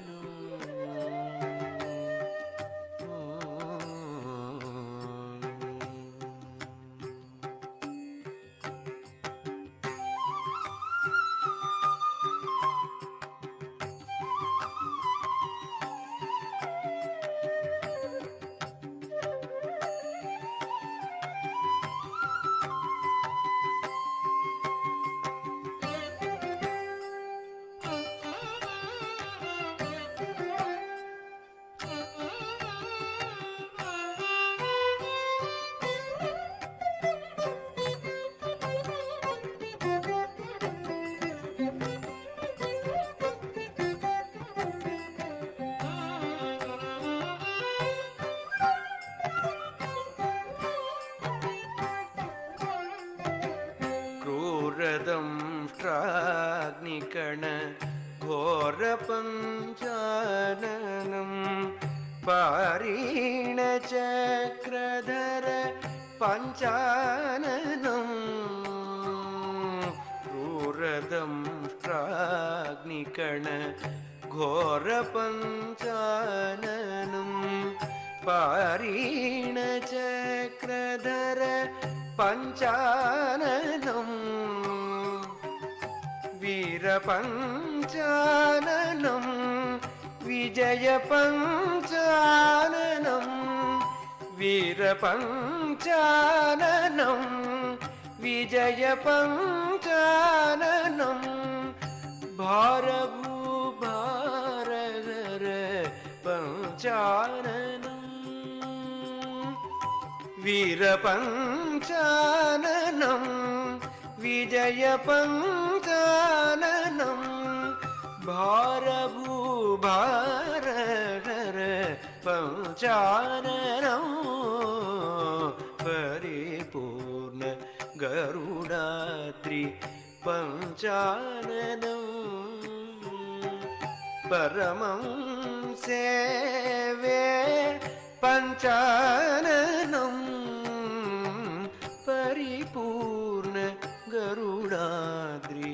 దంష్ట్రాగ్నికణ ఘోర పంచాననం, పారీణ చక్రధర పంచాననం, క్రూరదంష్ట్రాగ్నికణ ఘోర పంచాననం, పారీణ చక్రధర పంచాననం, వీర పంచాననం, విజయ పంచాననం, వీర పంచాననం, విజయ పంచాననం, భారభూభారహర పంచాననం, వీర పంచాననం, విజయ పంచాననం, భారభూభారహర పంచాననం, పరిపూర్ణ గరుడాద్రి పంచాననం. परमं सेवे पञ्चाननं परिपूर्ण गरुडाद्रि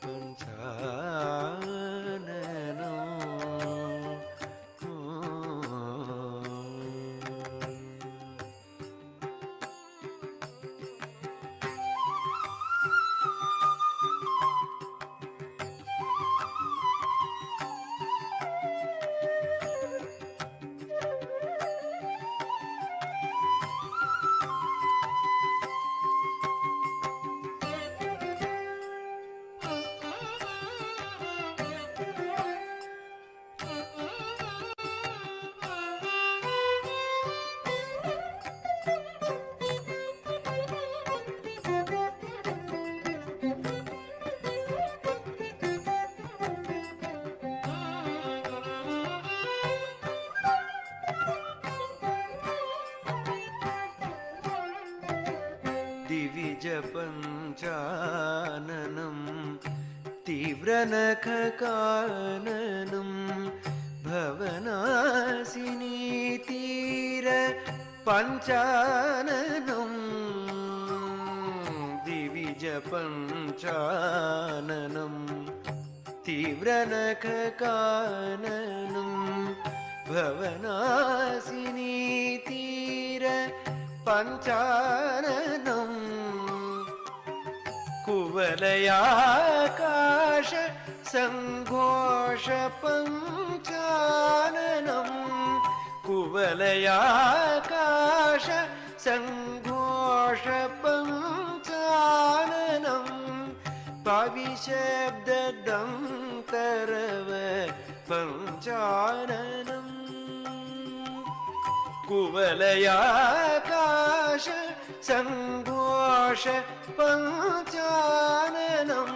पञ्चाननं। दिविज पञ्चाननं तीव्रनखकाननं भवनासिनी तीर पञ्चाननं। दिविज पञ्चाननं तीव्रनखकाननं भवनासिनी तीर पञ्चाननं। कुवलयाकाश संघोष पञ्चाननं कुवलयाकाश संघोष पञ्चाननं पविशब्ददन्तरव पञ्चाननं कुवलयाकाश संघोष पञ्चाननं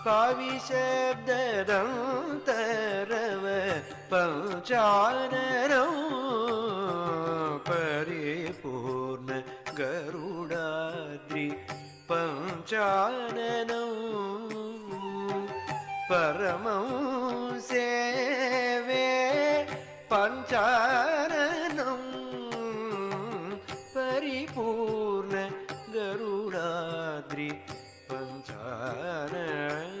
पविशब्ददन्तरव पञ्चाननं परिपूर्ण गरुडाद्रि पञ्चाननं परमं सेवे पञ्चाननं परिपूर्ण गरुडाद्रि पञ्चाननं।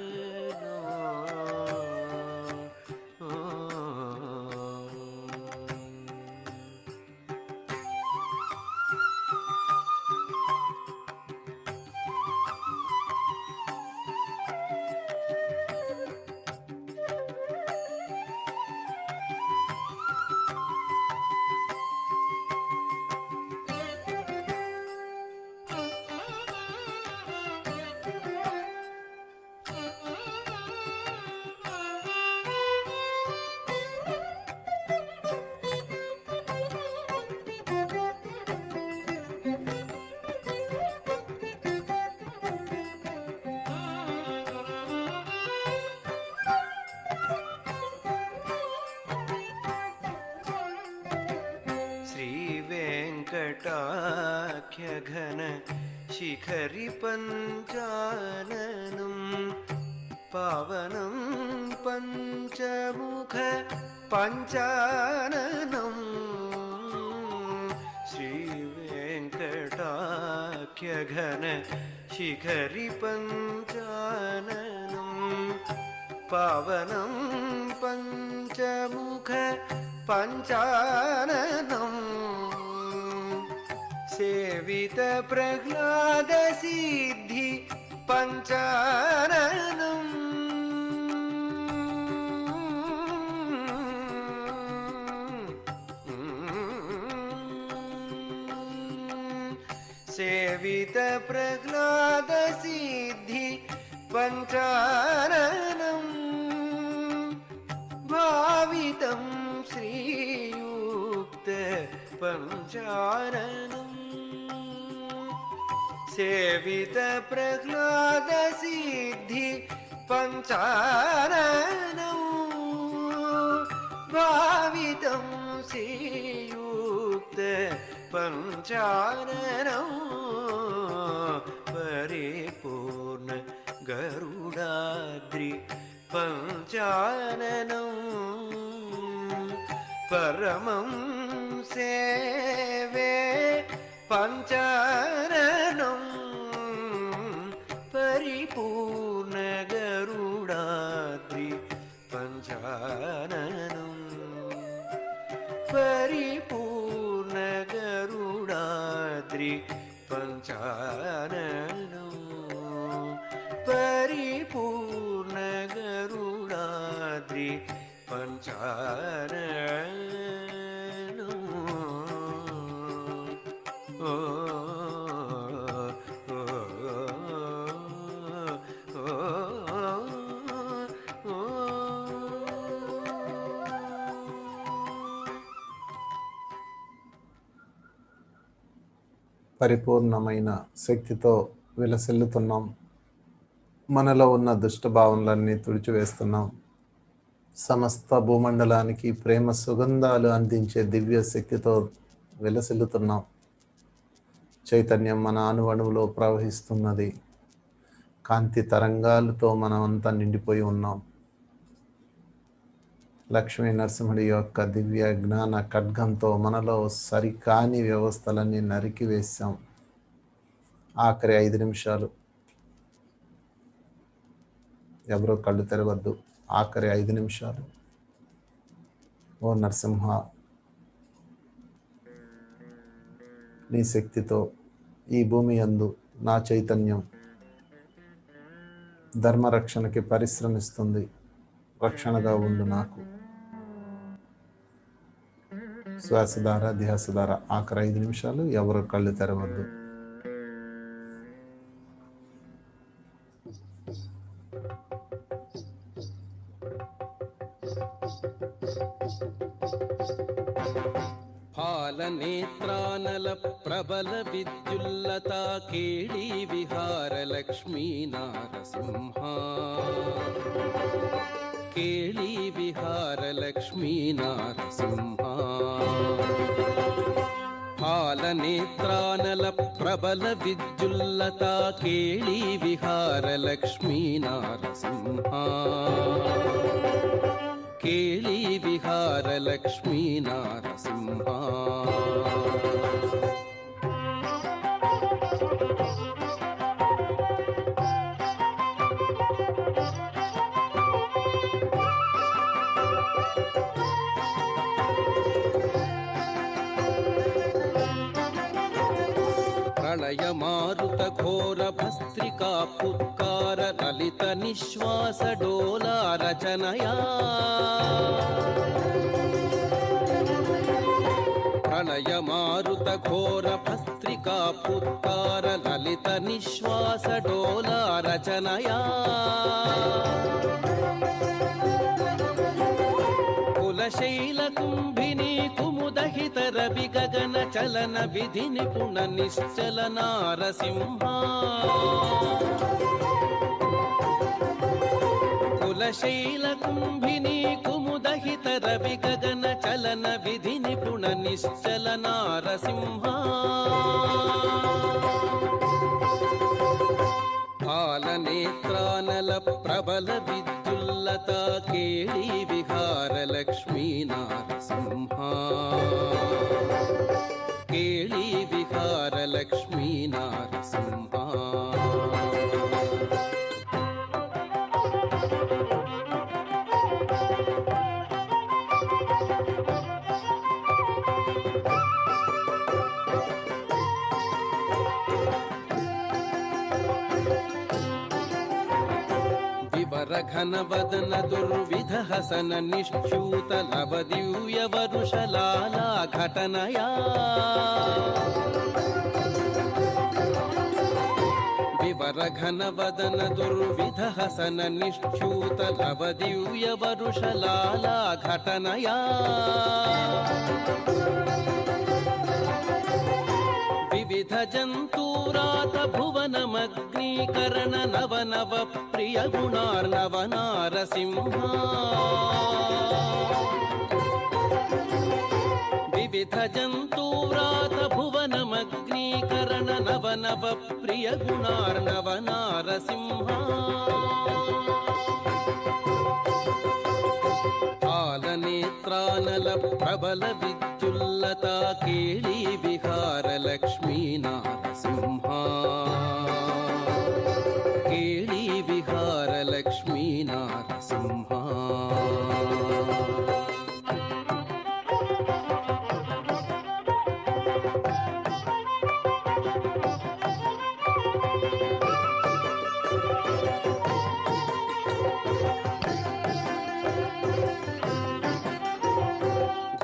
श्रीवेङ्कटाख्यघन शिखरि पञ्चाननं पावनं पञ्चमुख पञ्चाननं श्रीवेङ्कटाख्यघन शिखरि पञ्चाननं पावनं पञ्चमुख पञ्चाननं सेवित प्रह्लाद सिद्धि पञ्चाननं सेवित प्रह्लाद सिद्धि पञ्चाननं भावितं श्रीयुक्त पञ्चाननं सेवित प्रह्लाद सिद्धि पञ्चाननं भावितं श्रीयुक्त पञ्चाननं परिपूर्ण गरुडाद्रि पञ्चाननं परमं सेवे पञ्चाननं परिपूर्णगरुडाद्रि पञ्चाननं परिपूर्णगरुडाद्रि पञ्चाननं परिपूर्णगरुडाद्रि पञ्चाननं ओ పరిపూర్ణమైన శక్తితో విలసిల్లుతున్నాం. మనలో ఉన్న దుష్ట భావనలన్నీ తుడిచివేస్తున్నాం. సమస్త భూమండలానికి ప్రేమ సుగంధాలు అందించే దివ్య శక్తితో విలసిల్లుతున్నాం. చైతన్యం మన అణువణువులో ప్రవహిస్తున్నది. కాంతి తరంగాలతో మనం అంతా నిండిపోయి ఉన్నాం. లక్ష్మీ నరసింహుడి యొక్క దివ్య జ్ఞాన ఖడ్గంతో మనలో సరికాని వ్యవస్థలన్నీ నరికివేశాం. ఆఖరి 5 నిమిషాలు. ఎవరో కళ్ళు తెరవద్దు. ఆఖరి 5 నిమిషాలు. ఓ నరసింహ, నీ శక్తితో ఈ భూమి యందు నా చైతన్యం ధర్మరక్షణకి పరిశ్రమిస్తుంది. రక్షణగా ఉండు నాకు. శ్వాసధార ధ్యాసధార. ఆఖరి 5 నిమిషాలు. ఎవరు కళ్ళు తెరవద్దు. పాలనేత్రానల ప్రబల విద్యుల్లతా కేళీ విహార లక్ష్మీ నారసింహ కేళీ విహార లక్ష్మీ నారసింహ పాలనేత్రానల ప్రబల విద్యుల్లతా కేళీ విహార లక్ష్మీ నారసింహ కేళీ విహార లక్ష్మీ నారసింహ ప్రళయ మారుత ఘోర భస్త్రికా పుత్కార లలిత నిశ్వాస డోలా రచనయా ప్రళయ మారుత ఘోర భస్త్రికా పుత్కార లలిత నిశ్వాస డోలా రచనయా కులశైల కుంభిని కుముదహిత రవి గగన చలన విధి నిపుణ నిశ్చల నారసింహ కులశైల కుంభిని కుముదహిత రవి గగన చలన విధి నిపుణ నిశ్చల నారసింహ పాలనేత్రానల ప్రబల విద్యుల్లతా కేళీ విహార లక్ష్మీ నారసింహ కేళీ విహార లక్ష్మీ నారసింహ ఘన వదన దుర్విధ హసన నిశ్చూత లవ దివ్య వరుషలాలా ఘటనయా వివర ఘన వదన దుర్విధ హసన నిశ్చూత లవ దివ్య వరుషలాలా ఘటనయా వివిధ జంతూరాత భువనమగ్నీకరణ నవ నవ ప్రియ గుణార్ణవ నారసింహ వివిధ జంతూరాత భువనమగ్నీకరణ నవ నవ ప్రియ గుణార్ణవ నారసింహ పాలనే నేత్రానల ప్రబల విద్యుల్లత కేళీ విహార లక్ష్మీ నారసింహ కేళీ విహార లక్ష్మీ నారసింహ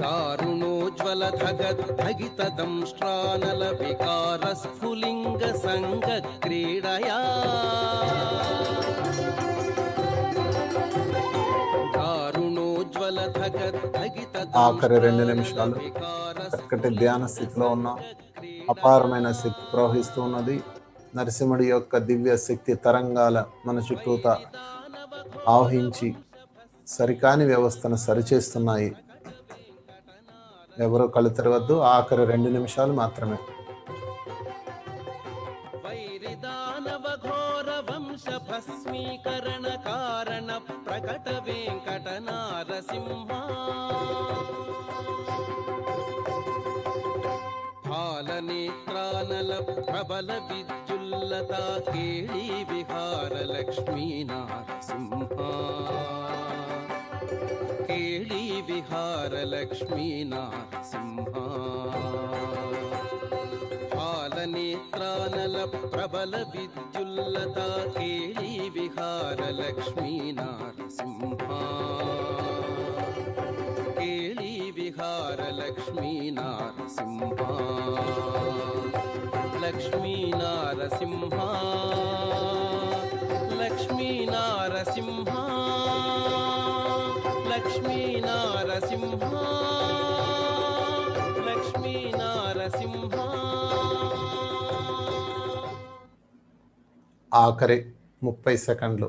दारुणोज्ज्वलधगद्धगितदंष्ट्रानल विकारस्फुलिङ्ग सङ्गक्रीडया ఆఖరి 2 నిమిషాలు చక్కటి ధ్యాన స్థితిలో ఉన్నాం. అపారమైన శక్తి ప్రవహిస్తూ ఉన్నది. నరసింహుడి యొక్క దివ్య శక్తి తరంగాల మన చుట్టూత ఆవహించి సరికాని వ్యవస్థను సరిచేస్తున్నాయి. ఎవరో కళ్ళు తెరవద్దు. ఆఖరి 2 నిమిషాలు మాత్రమే. వైరిదానవఘోర వంశ భస్మీకరణ కారణ ప్రకట వెంకట నారసింహ పాలనేత్రానల ప్రబల విద్యుల్లత కేళీ విహార లక్ష్మీ నారసింహ కేళీ విహార లక్ష్మీ నారసింహ పాలనేత్రానల ప్రబల విద్యుల్లత కేళీ విహార లక్ష్మీ నారసింహ కేళీ విహార లక్ష్మీ నారసింహ లక్ష్మీ నారసింహ లక్ష్మీ నారసింహ లక్ష్మీ నారసింహ లక్ష్మీ నారసింహ ఆఖరి 30 సెకండ్లు.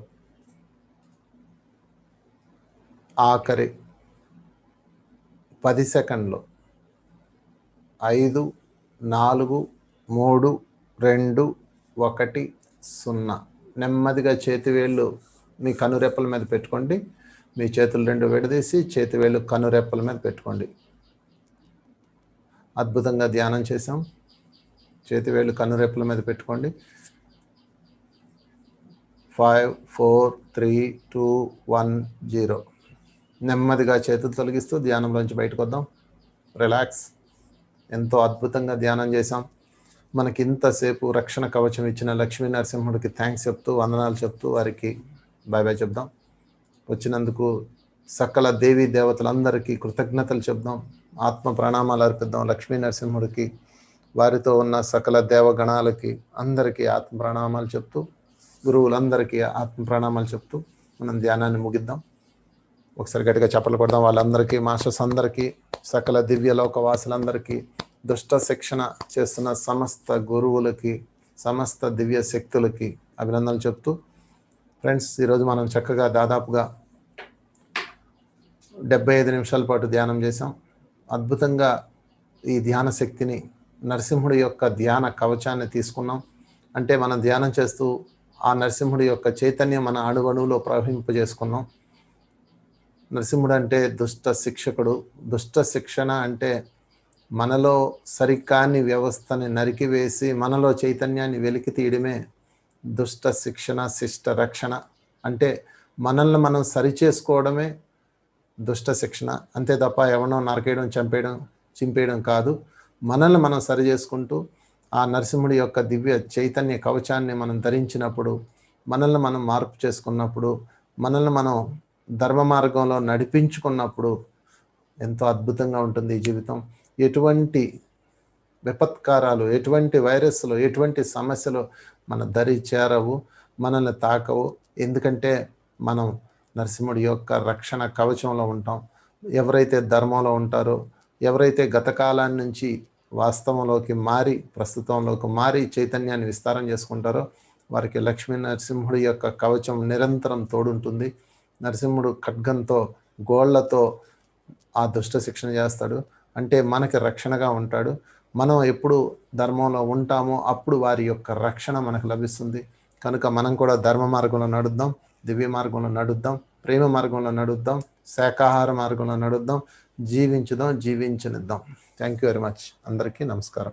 ఆఖరి 10 సెకండ్లు. 5 4 3 2 1 0. నెమ్మదిగా చేతివేళ్ళు మీ కనురెప్పల మీద పెట్టుకోండి. మీ చేతులు 2 విడదీసి చేతివేళ్ళు కనురెప్పల మీద పెట్టుకోండి. అద్భుతంగా ధ్యానం చేసాం. చేతివేళ్ళు కనురెప్పల మీద పెట్టుకోండి. 5 4 3 2 1 0. నెమ్మదిగా చేతులు తొలగిస్తూ ధ్యానంలోంచి బయటకు వద్దాం. రిలాక్స్. ఎంతో అద్భుతంగా ధ్యానం చేసాం. మనకి ఇంతసేపు రక్షణ కవచం ఇచ్చిన లక్ష్మీ నరసింహుడికి థ్యాంక్స్ చెప్తూ, వందనాలు చెప్తూ వారికి బాయ్ బాయ్ చెప్దాం. వచ్చినందుకు సకల దేవీ దేవతలందరికీ కృతజ్ఞతలు చెప్దాం. ఆత్మ ప్రణామాలు అర్పిద్దాం లక్ష్మీ నరసింహుడికి, వారితో ఉన్న సకల దేవగణాలకి అందరికీ ఆత్మ ప్రణామాలు చెప్తూ, గురువులందరికీ ఆత్మ ప్రణామాలు చెప్తూ మనం ధ్యానాన్ని ముగిద్దాం. ఒకసారి గట్టిగా చప్పట్లు కొడదాం. వాళ్ళందరికీ, మాస్టర్స్ అందరికీ, సకల దివ్యలోక వాసులందరికీ, దుష్ట శిక్షణ చేస్తున్న సమస్త గురువులకి, సమస్త దివ్య శక్తులకి అభినందనలు చెప్తూ, ఫ్రెండ్స్ ఈరోజు మనం చక్కగా దాదాపుగా 75 నిమిషాల పాటు ధ్యానం చేసాం. అద్భుతంగా ఈ ధ్యాన శక్తిని, నరసింహుడి యొక్క ధ్యాన కవచాన్ని తీసుకున్నాం. అంటే మనం ధ్యానం చేస్తూ ఆ నరసింహుడి యొక్క చైతన్యం మన అణువణువులో ప్రవహింపజేసుకున్నాం. నరసింహుడు అంటే దుష్ట శిక్షకుడు. దుష్ట శిక్షణ అంటే మనలో సరికాని వ్యవస్థని నరికివేసి మనలో చైతన్యాన్ని వెలికి తీయడమే దుష్ట శిక్షణ, శిష్ట రక్షణ. అంటే మనల్ని మనం సరిచేసుకోవడమే దుష్ట శిక్షణ. అంతే తప్ప ఎవరినో నరకేయడం, చంపేయడం, చింపేయడం కాదు. మనల్ని మనం సరి చేసుకుంటూ ఆ నరసింహుడి యొక్క దివ్య చైతన్య కవచాన్ని మనం ధరించినప్పుడు, మనల్ని మనం మార్పు చేసుకున్నప్పుడు, మనల్ని మనం ధర్మ మార్గంలో నడిపించుకున్నప్పుడు ఎంతో అద్భుతంగా ఉంటుంది ఈ జీవితం. ఎటువంటి విపత్కారాలు, ఎటువంటి వైరస్లు, ఎటువంటి సమస్యలు మన దరి చేరవు, మనల్ని తాకవు. ఎందుకంటే మనం నరసింహుడి యొక్క రక్షణ కవచంలో ఉంటాం. ఎవరైతే ధర్మంలో ఉంటారో, ఎవరైతే గత కాలం నుంచి వాస్తవంలోకి మారి, ప్రస్తుతంలోకి మారి చైతన్యాన్ని విస్తారం చేసుకుంటారో వారికి లక్ష్మీ నరసింహుడి యొక్క కవచం నిరంతరం తోడుంటుంది. నరసింహుడు ఖడ్గంతో, గోళ్లతో ఆ దుష్ట శిక్షణ చేస్తాడు. అంటే మనకి రక్షణగా ఉంటాడు. మనం ఎప్పుడు ధర్మంలో ఉంటామో అప్పుడు వారి యొక్క రక్షణ మనకు లభిస్తుంది. కనుక మనం కూడా ధర్మ మార్గంలో నడుద్దాం, దివ్య మార్గంలో నడుద్దాం. ప్రేమ మార్గంలో నడుద్దాం, శాకాహార మార్గంలో నడుద్దాం, జీవించుదాం, జీవించనిద్దాం. Thank you very much. అందరికీ నమస్కారం.